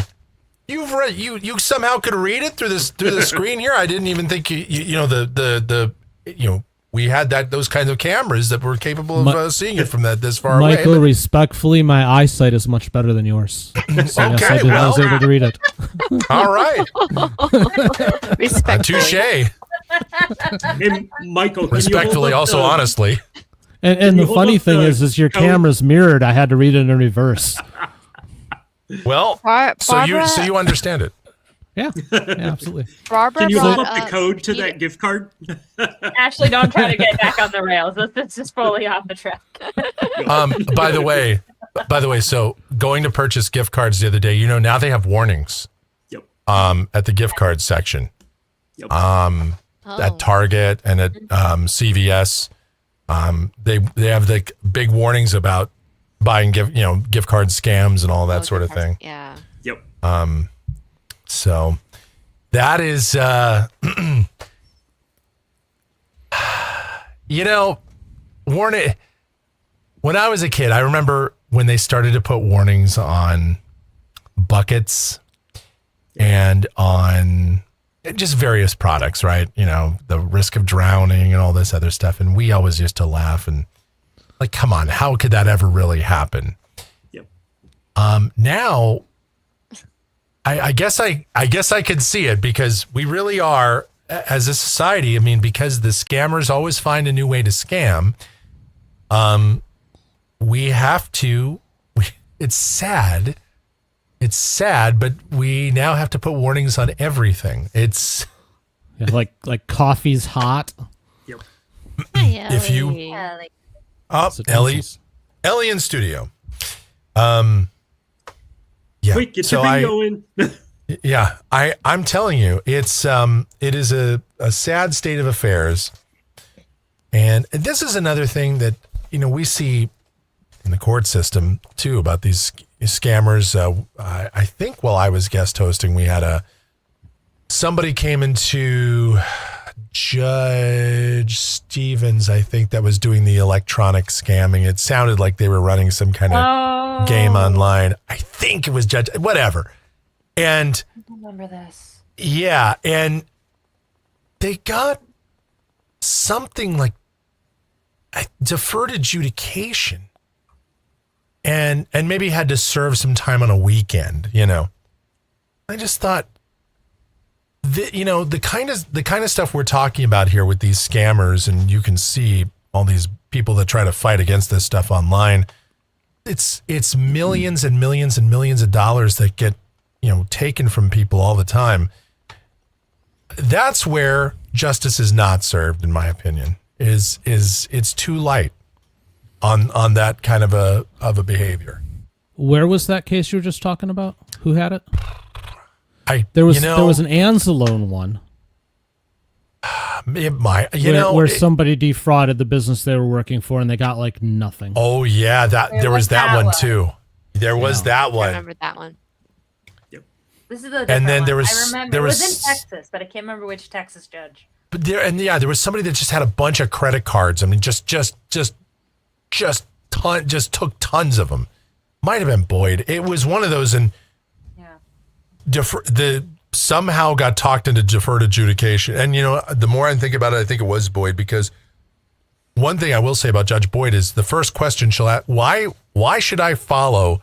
You've read you somehow could read it through the screen here. I didn't even think we had those kinds of cameras that were capable of seeing it from this far Michael, away. respectfully, my eyesight is much better than yours. So yes, I was able to read it. All right, Respect. touche. And Michael, can you hold Respectfully, up also the- honestly. And you the hold funny up thing the is your code? camera's mirrored. I had to read it in reverse. Well, so you understand it. Yeah, absolutely. Barbara Can you hold brought up the code to that gift card? Ashley, don't try to get back on the rails. This is fully off the track. By the way, so going to purchase gift cards the other day, now they have warnings. Yep. At the gift card section. Yep. At Target and at CVS, they have the big warnings about buying gift card scams and all that sort of thing. Yeah. Yep. So that is, Warren, when I was a kid, I remember when they started to put warnings on buckets and on just various products, right? You know, the risk of drowning and all this other stuff. And we always used to laugh and like, come on, how could that ever really happen? Yep. Now, I guess I could see it because we really are, as a society, I mean, because the scammers always find a new way to scam, we have to, it's sad, but we now have to put warnings on everything. It's Yeah, like coffee's hot. Yep. Hey, if you- Ellie. Yeah, like, up, Ellie in studio. Yeah. Quick, get so your video in. Yeah, I'm telling you, it is a sad state of affairs. And this is another thing that, you know, we see in the court system too about these scammers. I think while I was guest hosting, we had somebody came into Judge Stevens, I think, that was doing the electronic scamming. It sounded like they were running some kind of game online. I think it was Judge, whatever. And I remember this. yeah, and they got something like a deferred adjudication and maybe had to serve some time on a weekend, you know. I just thought, you know, the kind of stuff we're talking about here with these scammers, and you can see all these people that try to fight against this stuff online. It's millions and millions and millions of dollars that get, you know, taken from people all the time. That's where justice is not served, in my opinion. Is it's too light on that kind of a behavior. Where was that case you were just talking about? Who had it? There was an Anzalone one. Where somebody defrauded the business they were working for and they got like nothing. Oh yeah, there was that one too. There was that I one. remember that one. This is the And then there one. was- I remember there it was was- in Texas, but I can't remember which Texas judge. But there was somebody that just had a bunch of credit cards. I mean, just took tons of them. Might have been Boyd. It was one of those, and Yeah. somehow got talked into deferred adjudication. And you know, the more I think about it, I think it was Boyd, because one thing I will say about Judge Boyd is the first question she'll ask: Why should I follow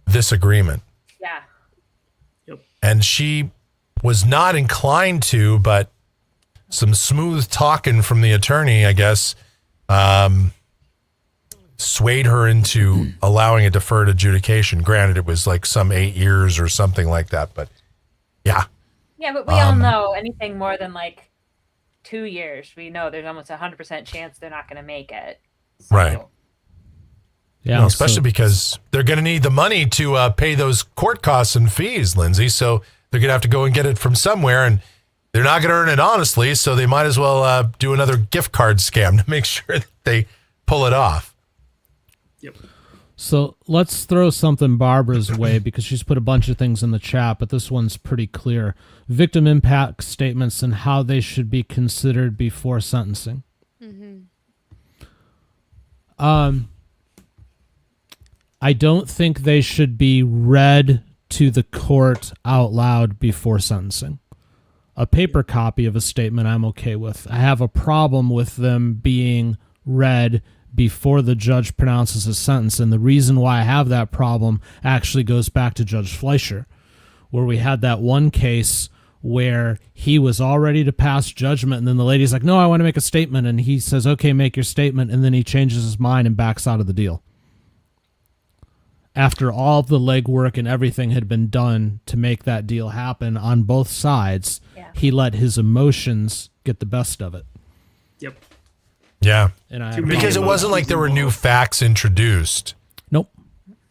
this agreement? Yeah. And she was not inclined to, but some smooth talking from the attorney, I guess, swayed her into allowing a deferred adjudication. Granted, it was like some 8 years or something like that, but yeah. Yeah, but we all know anything more than like 2 years, we know there's almost 100% chance they're not going to make it. So, Right. Yeah, You know, especially because they're going to need the money to pay those court costs and fees, Lindsay. So they're going to have to go and get it from somewhere, and they're not going to earn it honestly. So they might as well do another gift card scam to make sure that they pull it off. Yep. So let's throw something Barbara's way because she's put a bunch of things in the chat, but this one's pretty clear. Victim impact statements and how they should be considered before sentencing. I don't think they should be read to the court out loud before sentencing. A paper copy of a statement I'm okay with. I have a problem with them being read before the judge pronounces a sentence, and the reason why I have that problem actually goes back to Judge Fleischer, where we had that one case where he was all ready to pass judgment, and then the lady's like, no, I want to make a statement, and he says, okay, make your statement, and then he changes his mind and backs out of the deal. After all of the legwork and everything had been done to make that deal happen on both sides, he let his emotions get the best of it. Yep. Yeah. And Because it wasn't like there were new facts introduced. Nope.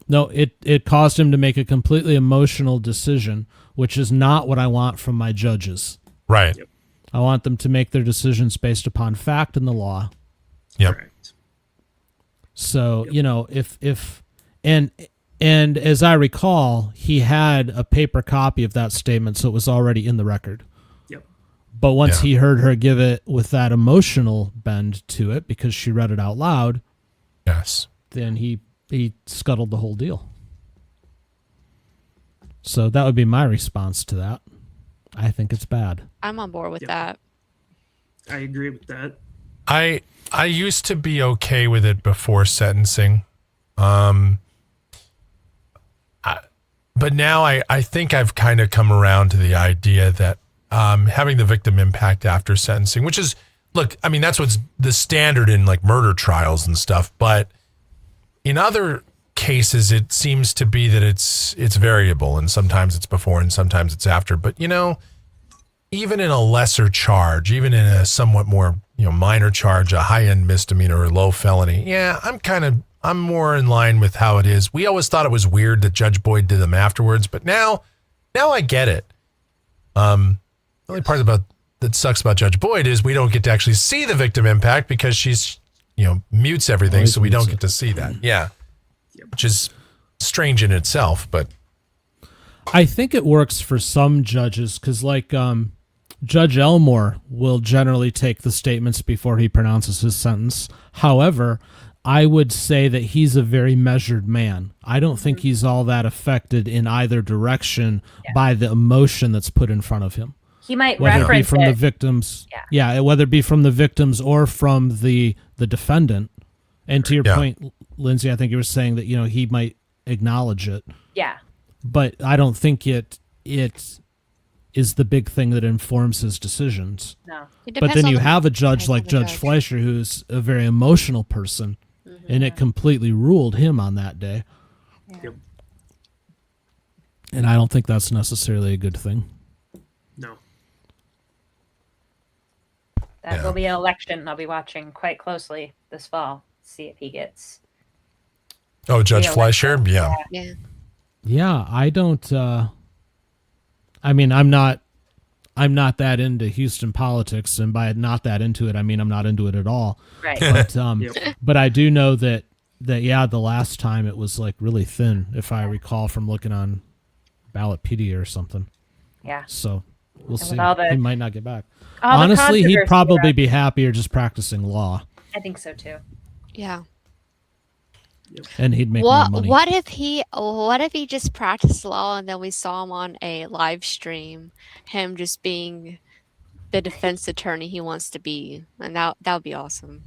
No, it caused him to make a completely emotional decision, which is not what I want from my judges. Right. Yep. I want them to make their decisions based upon fact and the law. Yep. Correct. So, you know, and as I recall, he had a paper copy of that statement, so it was already in the record. Yep. But once he heard her give it with that emotional bend to it because she read it out loud, Yes. then he he scuttled the whole deal. So that would be my response to that. I think it's bad. I'm on board with Yep. that. I agree with that. I used to be okay with it before sentencing. But now I think I've kind of come around to the idea that having the victim impact after sentencing, which is, look, I mean, that's what's the standard in like murder trials and stuff. But in other cases, it seems to be that it's variable, and sometimes it's before and sometimes it's after. But, you know, even in a lesser charge, even in a somewhat more, you know, minor charge, a high-end misdemeanor or low felony, yeah, I'm more in line with how it is. We always thought it was weird that Judge Boyd did them afterwards, but now I get it. The only part that sucks about Judge Boyd is we don't get to actually see the victim impact because she's, you know, mutes everything, Always so we don't mutes get to see that. Yeah, which is strange in itself, but I think it works for some judges because, like, Judge Elmore will generally take the statements before he pronounces his sentence. However, I would say that he's a very measured man. I don't think he's all that affected in either direction by the emotion that's put in front of him. He might Whether it be reference from it. the victims, Yeah. whether it be from the victims or from the defendant. And to your point, Lindsay, I think you were saying that, you know, he might acknowledge it, Yeah. but I don't think it is the big thing that informs his decisions. No. It But depends then on you the- have a judge depends on like the Judge judge. Fleischer, who's a very emotional person, and it completely ruled him on that day. Yep. And I don't think that's necessarily a good thing. No. That will be an election I'll be watching quite closely this fall. See if he gets. oh, Judge Yeah, Fleischer, yeah. Yeah. Yeah, I don't. I mean, I'm not that into Houston politics, and by not that into it, I mean I'm not into it at all. Right. But Yep. but I do know that yeah, the last time it was like really thin, if I recall from looking on Ballotpedia or something. Yeah. So we'll see. all the- He might not get back. All the Honestly, he'd controversy probably around- be happier just practicing law, I think so too. Yeah. and he'd make more What money. what if he just practiced law and then we saw him on a live stream, him just being the defense attorney he wants to be, and that would be awesome.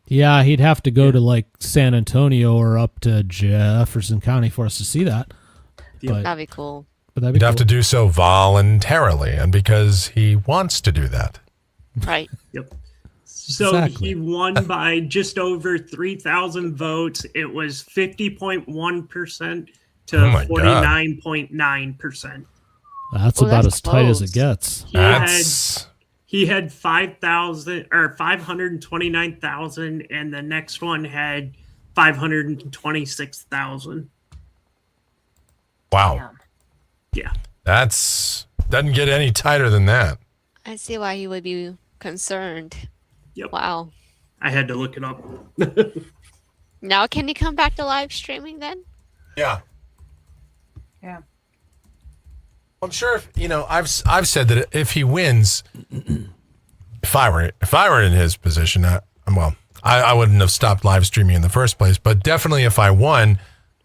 Yeah, he'd have to go to like San Antonio or up to Jefferson County for us to see that. Yep. But, That'd be cool. but that'd be You'd cool. have to do so voluntarily and because he wants to do that. Right. Yep. So Exactly. he won by just over 3,000 votes. It was 50.1% to Oh my God. 49.9%. That's Well, about that's as tight as it close. gets. He had 5,000 or 529,000, and the next one had 526,000. Wow. Damn. Yeah. Doesn't get any tighter than that. I see why he would be concerned. Yep. Wow. I had to look it up. Now can he come back to live streaming then? Yeah. Yeah. I'm sure if, you know, I've said that if he wins, if I were in his position, I wouldn't have stopped live streaming in the first place, but definitely if I won,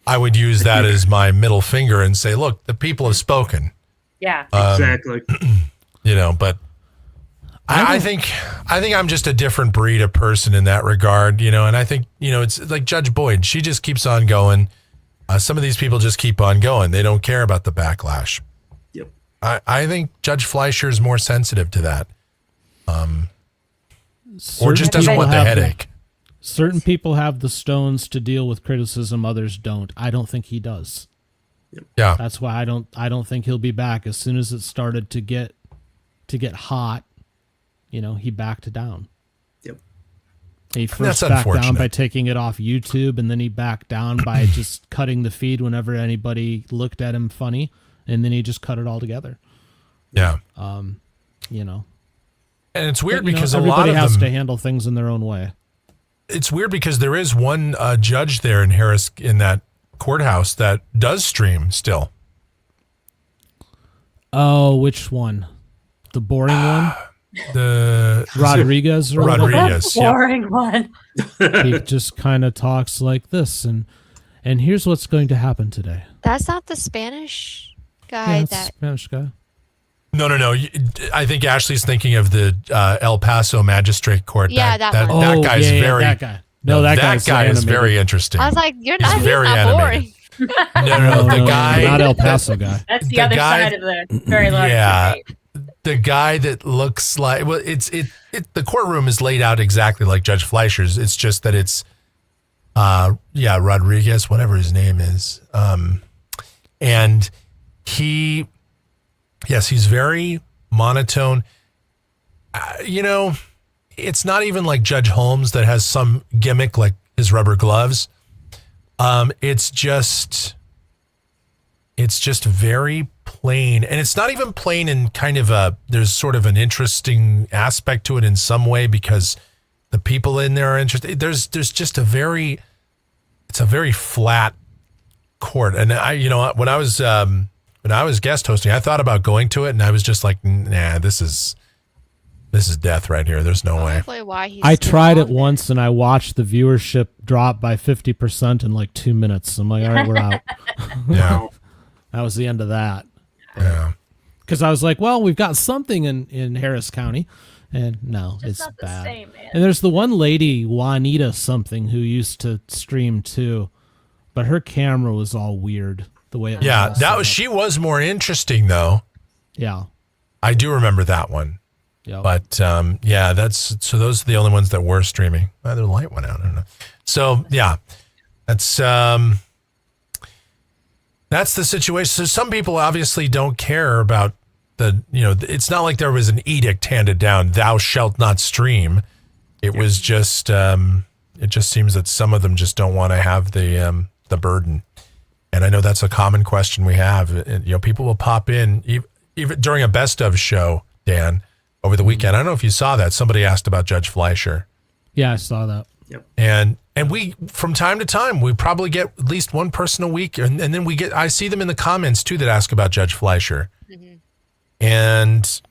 I would use that as my middle finger and say, look, the people have spoken. Yeah. Exactly. You know, but I think I'm just a different breed of person in that regard, you know, and I think, you know, it's like Judge Boyd. She just keeps on going. Some of these people just keep on going. They don't care about the backlash. Yep. I think Judge Fleischer is more sensitive to that, or Certain just doesn't people want the have headache. Certain people have the stones to deal with criticism, others don't. I don't think he does. Yeah. That's why I don't think he'll be back. As soon as it started to get hot, you know, he backed down. Yep. He That's first backed down unfortunate. by taking it off YouTube, and then he backed down by just cutting the feed whenever anybody looked at him funny, and then he just cut it all together. Yeah. You know, And it's weird But, you know, because a lot everybody of has them, to handle things in their own way. it's weird because there is one judge there in Harris in that courthouse that does stream still. Oh, which one? The boring one? Rodriguez. Or Rodriguez. The boring one. He just kind of talks like this, and here's what's going to happen today. That's not the Spanish Yeah, guy it's a that. Spanish guy. No. I think Ashley's thinking of the El Paso Magistrate Court. Yeah, that one. That guy's very. that guy. No, that guy is animated. very interesting. I was like, he's very not animated. boring. No, the guy. not El Paso guy. That's the The other guy- side of the very large Yeah. debate. The guy that looks like the courtroom is laid out exactly like Judge Fleischer's. It's just that it's Rodriguez, whatever his name is. And he's very monotone. It's not even like Judge Holmes that has some gimmick like his rubber gloves. It's just very plain, and it's not even plain in kind of there's sort of an interesting aspect to it in some way because the people in there are interesting. There's just it's a very flat court. And when I was guest hosting, I thought about going to it, and I was just like, nah, this is death right here. There's no way. Probably why he's I still tried it on there. once, and I watched the viewership drop by 50% in like 2 minutes. I'm like, all right, we're out. Yeah. That was the end of that. Yeah. Because I was like, well, we've got something in Harris County. And no, Just it's not the bad. same, man. And there's the one lady, Juanita something, who used to stream too. But her camera was all weird. The way it was. Yeah. all set up. She was more interesting though. Yeah. I do remember that one. Yeah. But so those are the only ones that were streaming. The light went out. I don't know. So yeah, that's the situation. So some people obviously don't care about it's not like there was an edict handed down, thou shalt not stream. It was just, it just seems that some of them just don't want to have the burden. And I know that's a common question we have. People will pop in even during a best of show, Dan, over the weekend. I don't know if you saw that. Somebody asked about Judge Fleischer. Yeah, I saw that. And we, from time to time, we probably get at least one person a week. And then I see them in the comments too that ask about Judge Fleischer. Mhm. And,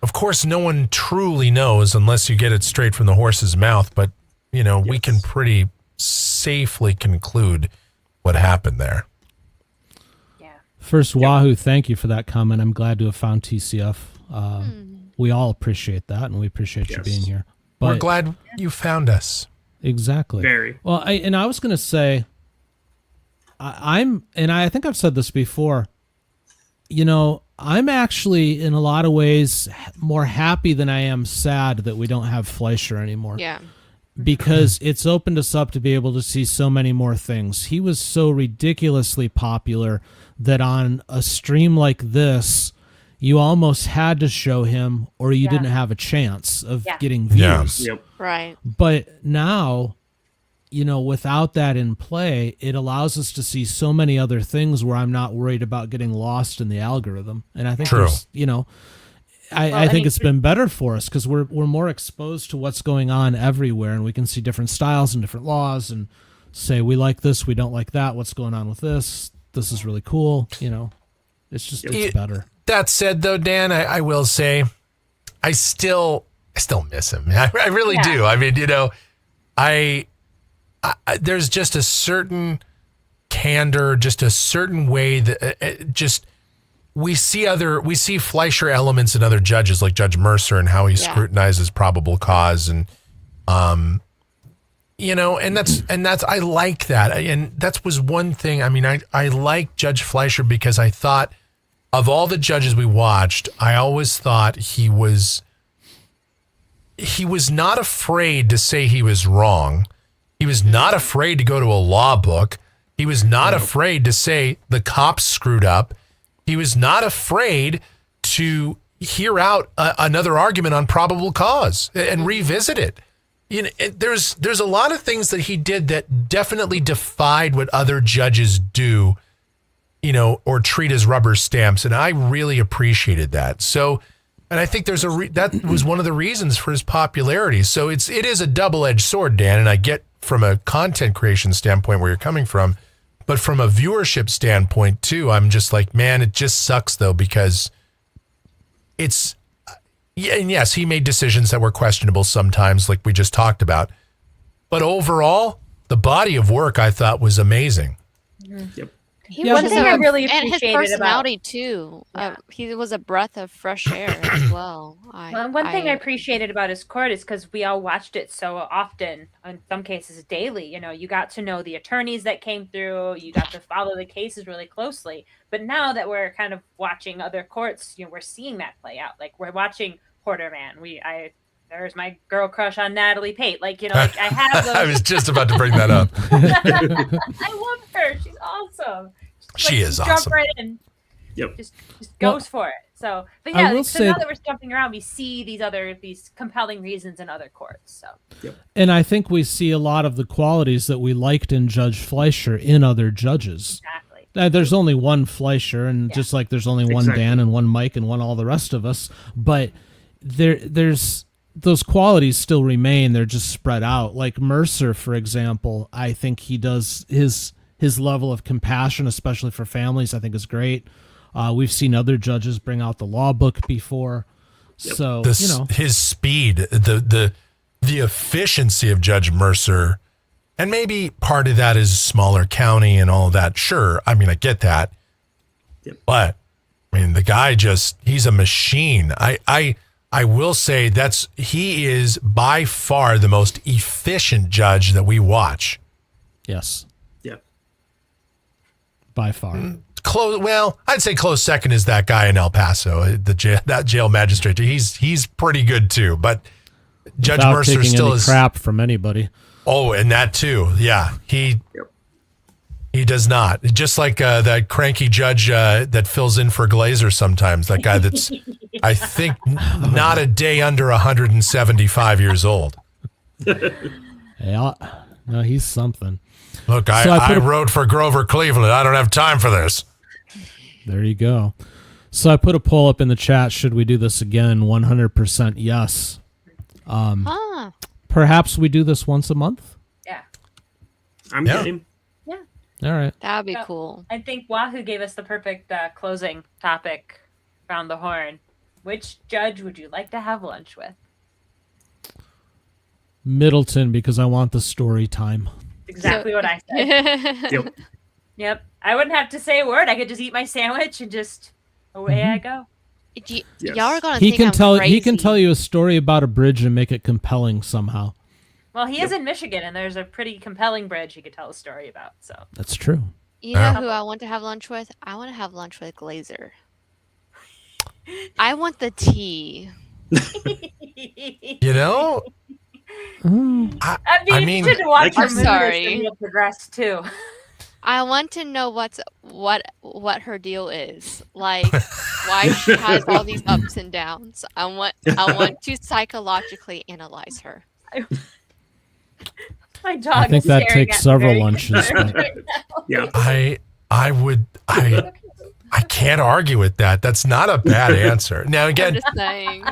of course, no one truly knows unless you get it straight from the horse's mouth. But, we can pretty safely conclude what happened there. Yeah. First, Wahoo, thank you for that comment. I'm glad to have found TCF. We all appreciate that, and we appreciate you Yes. being here. We're But glad you found us. exactly. Very. Well, I was going to say, I think I've said this before. I'm actually in a lot of ways more happy than I am sad that we don't have Fleischer anymore. Yeah. Because it's opened us up to be able to see so many more things. He was so ridiculously popular that on a stream like this, you almost had to show him or you Yeah. didn't have a chance of Yeah. getting Yeah. views. Yep. Right. But now, without that in play, it allows us to see so many other things where I'm not worried about getting lost in the algorithm. And I think True. I think it's been better for us because we're more exposed to what's going on everywhere, and we can see different styles and different laws and say we like this, we don't like that. What's going on with this? This is really cool. It's just it's better. That said, though, Dan, I will say, I still miss him. I really Yeah. do. I mean, I there's just a certain candor, just a certain way that we see Fleischer elements in other judges like Judge Mercer and how he scrutinizes probable cause and and that's I like that. And that was one thing. I mean, I like Judge Fleischer because I thought of all the judges we watched, I always thought he was not afraid to say he was wrong. He was not afraid to go to a law book. He was not afraid to say the cops screwed up. He was not afraid to hear out another argument on probable cause and revisit it. There's a lot of things that he did that definitely defied what other judges do, or treat as rubber stamps, and I really appreciated that. So, and I think that was one of the reasons for his popularity. So it is a double-edged sword, Dan, and I get from a content creation standpoint where you're coming from, but from a viewership standpoint too, I'm just like, man, it just sucks though, because Yeah, and yes, he made decisions that were questionable sometimes, like we just talked about. But overall, the body of work I thought was amazing. Yep. One thing I really and his appreciated personality too. He was a breath of fresh air as well. One thing I appreciated about his court is because we all watched it so often, in some cases daily. You know, you got to know the attorneys that came through. You got to follow the cases really closely. But now that we're kind of watching other courts, you know, we're seeing that play out. Like we're watching Porterman. There's my girl crush on Natalie Pate. Like, you know, like I have those. I was just about to bring that up. I love her. She's awesome. She is jump awesome. Right in. Yep. Just goes for it. So, but yeah, will so say now that we're jumping around, we see these compelling reasons in other courts. So, And I think we see a lot of the qualities that we liked in Judge Fleischer in other judges. exactly. There's only one Fleischer, and just like there's only one Exactly. Dan and one Mike and one all the rest of us, but there's those qualities still remain. They're just spread out. Like Mercer, for example, I think he does his level of compassion, especially for families, I think is great. We've seen other judges bring out the law book before. So, His speed, the efficiency of Judge Mercer, and maybe part of that is smaller county and all of that. Sure. I mean, I get that. Yep. But I mean, the guy he's a machine. I will say he is by far the most efficient judge that we watch. yes, Yeah. by far. Close. Well, I'd say close second is that guy in El Paso, that jail magistrate. He's pretty good too. But Judge Without Mercer taking still any is crap from anybody. Oh, and that too. Yeah, he does not. Just like that cranky judge that fills in for Glazer sometimes. That guy that's, I think, not a day under 175 years old. Yeah, no, he's something. Look, So I wrote for Grover Cleveland. I don't have time for this. There you go. So I put a poll up in the chat. Should we do this again? 100% yes. Perhaps we do this once a month. Yeah. I'm Yeah. game. All right. That would be So, cool. I think Wahoo gave us the perfect closing topic around the horn. Which judge would you like to have lunch with? Middleton, because I want the story time. Exactly what I said. Yep. Yep. I wouldn't have to say a word. I could just eat my sandwich and just away I go. Yes. Y'all are gonna He think can I'm tell. crazy. He can tell you a story about a bridge and make it compelling somehow. Well, he is in Michigan, and there's a pretty compelling bridge he could tell a story about. So That's true. You know who I want to have lunch with? I want to have lunch with Glazer. I want the tea. You know, I'd be I mean, interested to watch I'm your mood sorry. as the meal progress too. I want to know what her deal is. Like why she has all these ups and downs. I want to psychologically analyze her. My dog. I think is that staring takes at me several very lunches. concerned But right now. Yeah. I can't argue with that. That's not a bad answer. Now I'm again, just saying.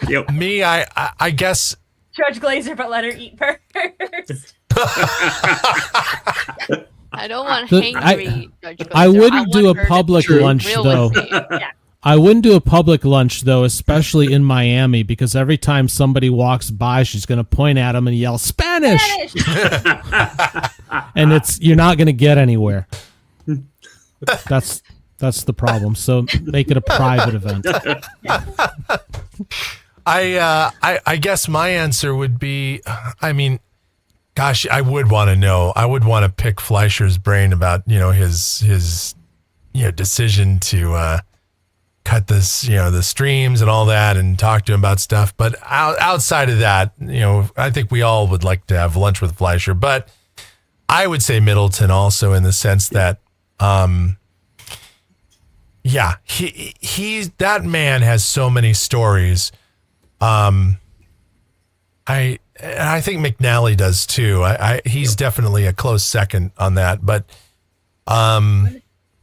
Yep. me, I guess. Judge Glazer, but let her eat first. I don't want The- hangry Judge Glazer. I wouldn't do a want her to public be lunch real though. with me. I wouldn't do a public lunch though, especially in Miami, because every time somebody walks by, she's going to point at them and yell Spanish, and you're not going to get anywhere. That's the problem. So make it a private event. I guess my answer would be, I mean, gosh, I would want to know. I would want to pick Fleischer's brain about, his decision to cut this, the streams and all that and talk to him about stuff. But outside of that, I think we all would like to have lunch with Fleischer. But I would say Middleton also, in the sense that, that man has so many stories. I think McNally does too. He's definitely a close second on that. But I'm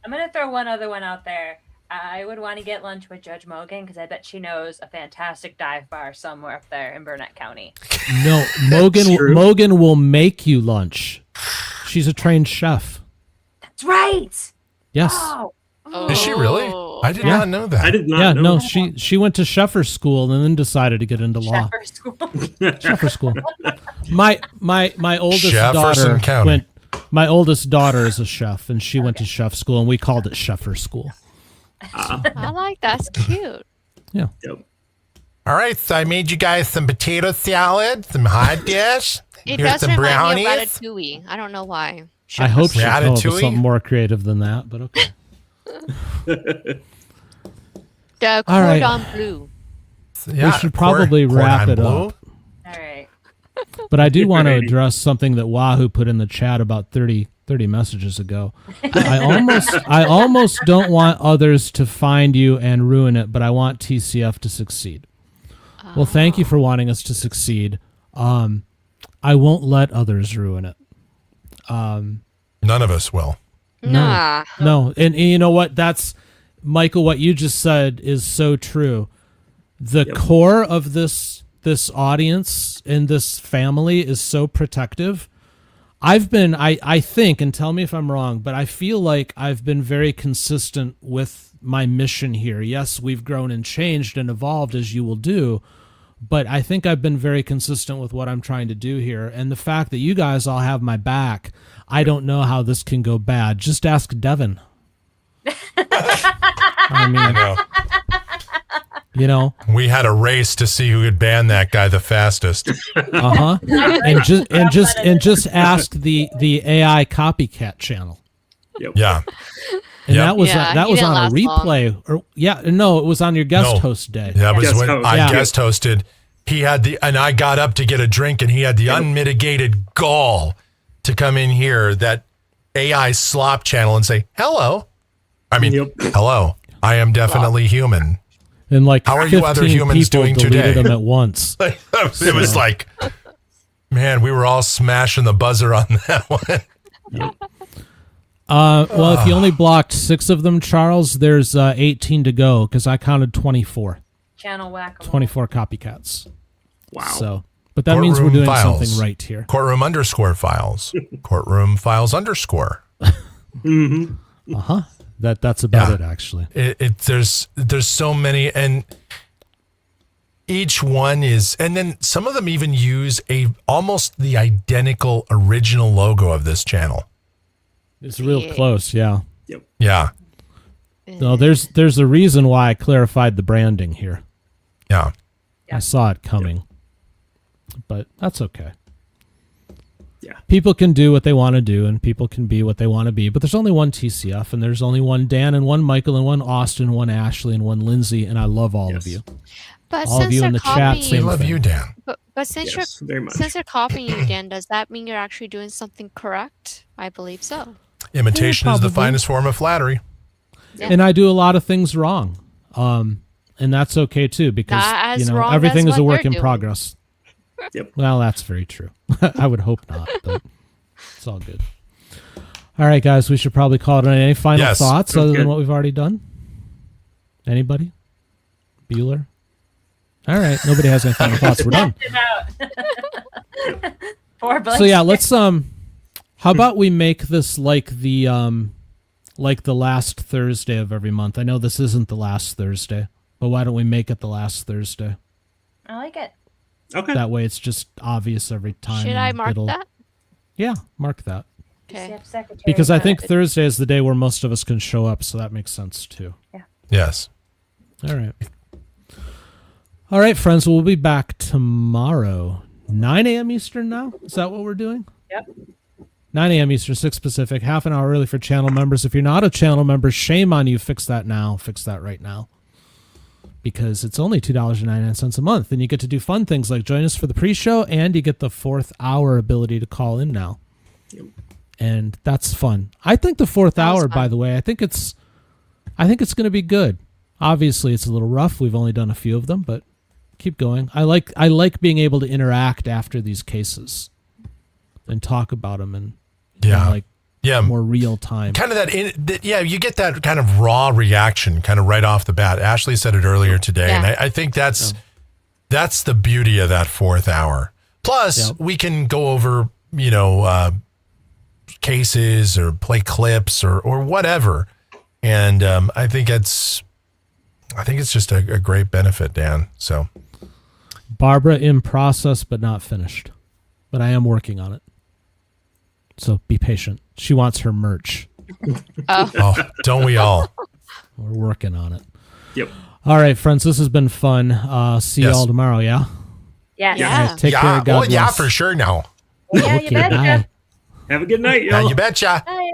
gonna throw one other one out there. I would want to get lunch with Judge Mogan because I bet she knows a fantastic dive bar somewhere up there in Burnett County. No, It's true. Mogan will make you lunch. She's a trained chef. That's right. Yes. Oh, Is she really? Oh. I did Yeah. not know that. I did not Yeah, know. no, she went to Sheffer School and then decided to get into law. Sheffer School. Sheffer School. My oldest Jefferson daughter County. went. My oldest daughter is a chef, and she went to chef school, and we called it Sheffer School. I like that's cute. Yeah. Yep. All right, so I made you guys some potato salad, some hot dish. It Here's does some remind me of brownies. Ratatouille. I don't know why. I hope she came up with Ratatouille? something more creative than that, but okay. The All right. cordon bleu. Yeah, should probably wrap cordon it bleu. up. All right. But I do want to Alrighty. address something that Wahoo put in the chat about 30 messages ago. I almost don't want others to find you and ruin it, but I want TCF to succeed. Well, thank you for wanting us to succeed. I won't let others ruin it. None of us will. Nah. No, and you know what? That's Michael. What you just said is so true. The core of this audience and this family is so protective. I think, and tell me if I'm wrong, but I feel like I've been very consistent with my mission here. Yes, we've grown and changed and evolved as you will do, but I think I've been very consistent with what I'm trying to do here. And the fact that you guys all have my back, I don't know how this can go bad. Just ask Devin. I mean, I know. you know, We had a race to see who could ban that guy the fastest. and just ask the AI copycat channel. Yeah. And Yep. that was Yeah, that he was didn't on a last replay. Or no, it was on your guest No. host day. That was Guest when host. I Yeah. guest hosted. He had and I got up to get a drink, and he had the unmitigated gall to come in here, that AI slop channel, and say, hello. I mean, Yep. hello. I am definitely human. And like How are you 15 other humans people doing deleted today? them at once. It was like, man, we were all smashing the buzzer on that one. Well, if you only blocked 6 of them, Charles, there's 18 to go because I counted 24. Channel whack. 24 copycats. Wow. So, but that means we're Courtroom doing files. something right here. Courtroom _ files. Courtroom files _ That's about Yeah. it, actually. There's so many, and each one is, and then some of them even use almost the identical original logo of this channel. It's real Yeah. close, yeah. Yeah. No, there's a reason why I clarified the branding here. Yeah. I saw it coming, but that's okay. Yeah. People can do what they want to do, and people can be what they want to be. But there's only one TCF, and there's only one Dan, and one Michael, and one Austin, one Ashley, and one Lindsay, and I love all of you. But All of since you in they're the chat, copying, We same love thing. you, Dan. but since Yes, very much. since they're copying you, Dan, does that mean you're actually doing something correct? I believe so. Imitation is the probably. finest form of flattery. Yeah. And I do a lot of things wrong, and that's okay too because Not as wrong everything as is a what work they're in doing. progress. Yep. Well, that's very true. I would hope not, but it's all good. All right, guys, we should probably call it a night. Any final Yes. thoughts Sounds other than good. what we've already done? Anybody? Bueller? All right, nobody has any final thoughts. We're done. Poor So yeah, let's how about we make this like the last Thursday of every month. I know this isn't the last Thursday, but why don't we make it the last Thursday? I like it. Okay. That way it's just obvious every time. Should I and mark that? Yeah, mark that. Okay. TCF secretary. Because I think Thursday is the day where most of us can show up, so that makes sense too. Yes. All right. All right, friends, we'll be back tomorrow. 9 a.m. Eastern now? Is that what we're doing? Yep. 9 a.m. Eastern, 6 Pacific, half an hour early for channel members. If you're not a channel member, shame on you. Fix that now. Fix that right now. Because it's only $2.99 a month, and you get to do fun things like join us for the pre-show, and you get the 4th hour ability to call in now. And that's fun. I think the 4th That was hour, fun. by the way, I think it's going to be good. Obviously, it's a little rough. We've only done a few of them, but keep going. I like being able to interact after these cases and talk about them and Yeah. like Yeah. more real time. Kind of yeah, you get that kind of raw reaction kind of right off the bat. Ashley said it earlier today, and Yeah. I think that's the beauty of that 4th hour. Plus, we can go over, cases or play clips or whatever. And I think it's I think it's just a great benefit, Dan. So Barbara in process, but not finished. But I am working on it. So be patient. She wants her merch. oh, don't we all? We're working on it. Yep. All right, friends, this has been fun. See Yes. you all tomorrow, yeah? Yeah. Yeah. All right, take care. God well, yeah, bless. for sure now. Yeah, Okay, you betcha. bye. Have a good night, Yeah, y'all. you betcha. Bye.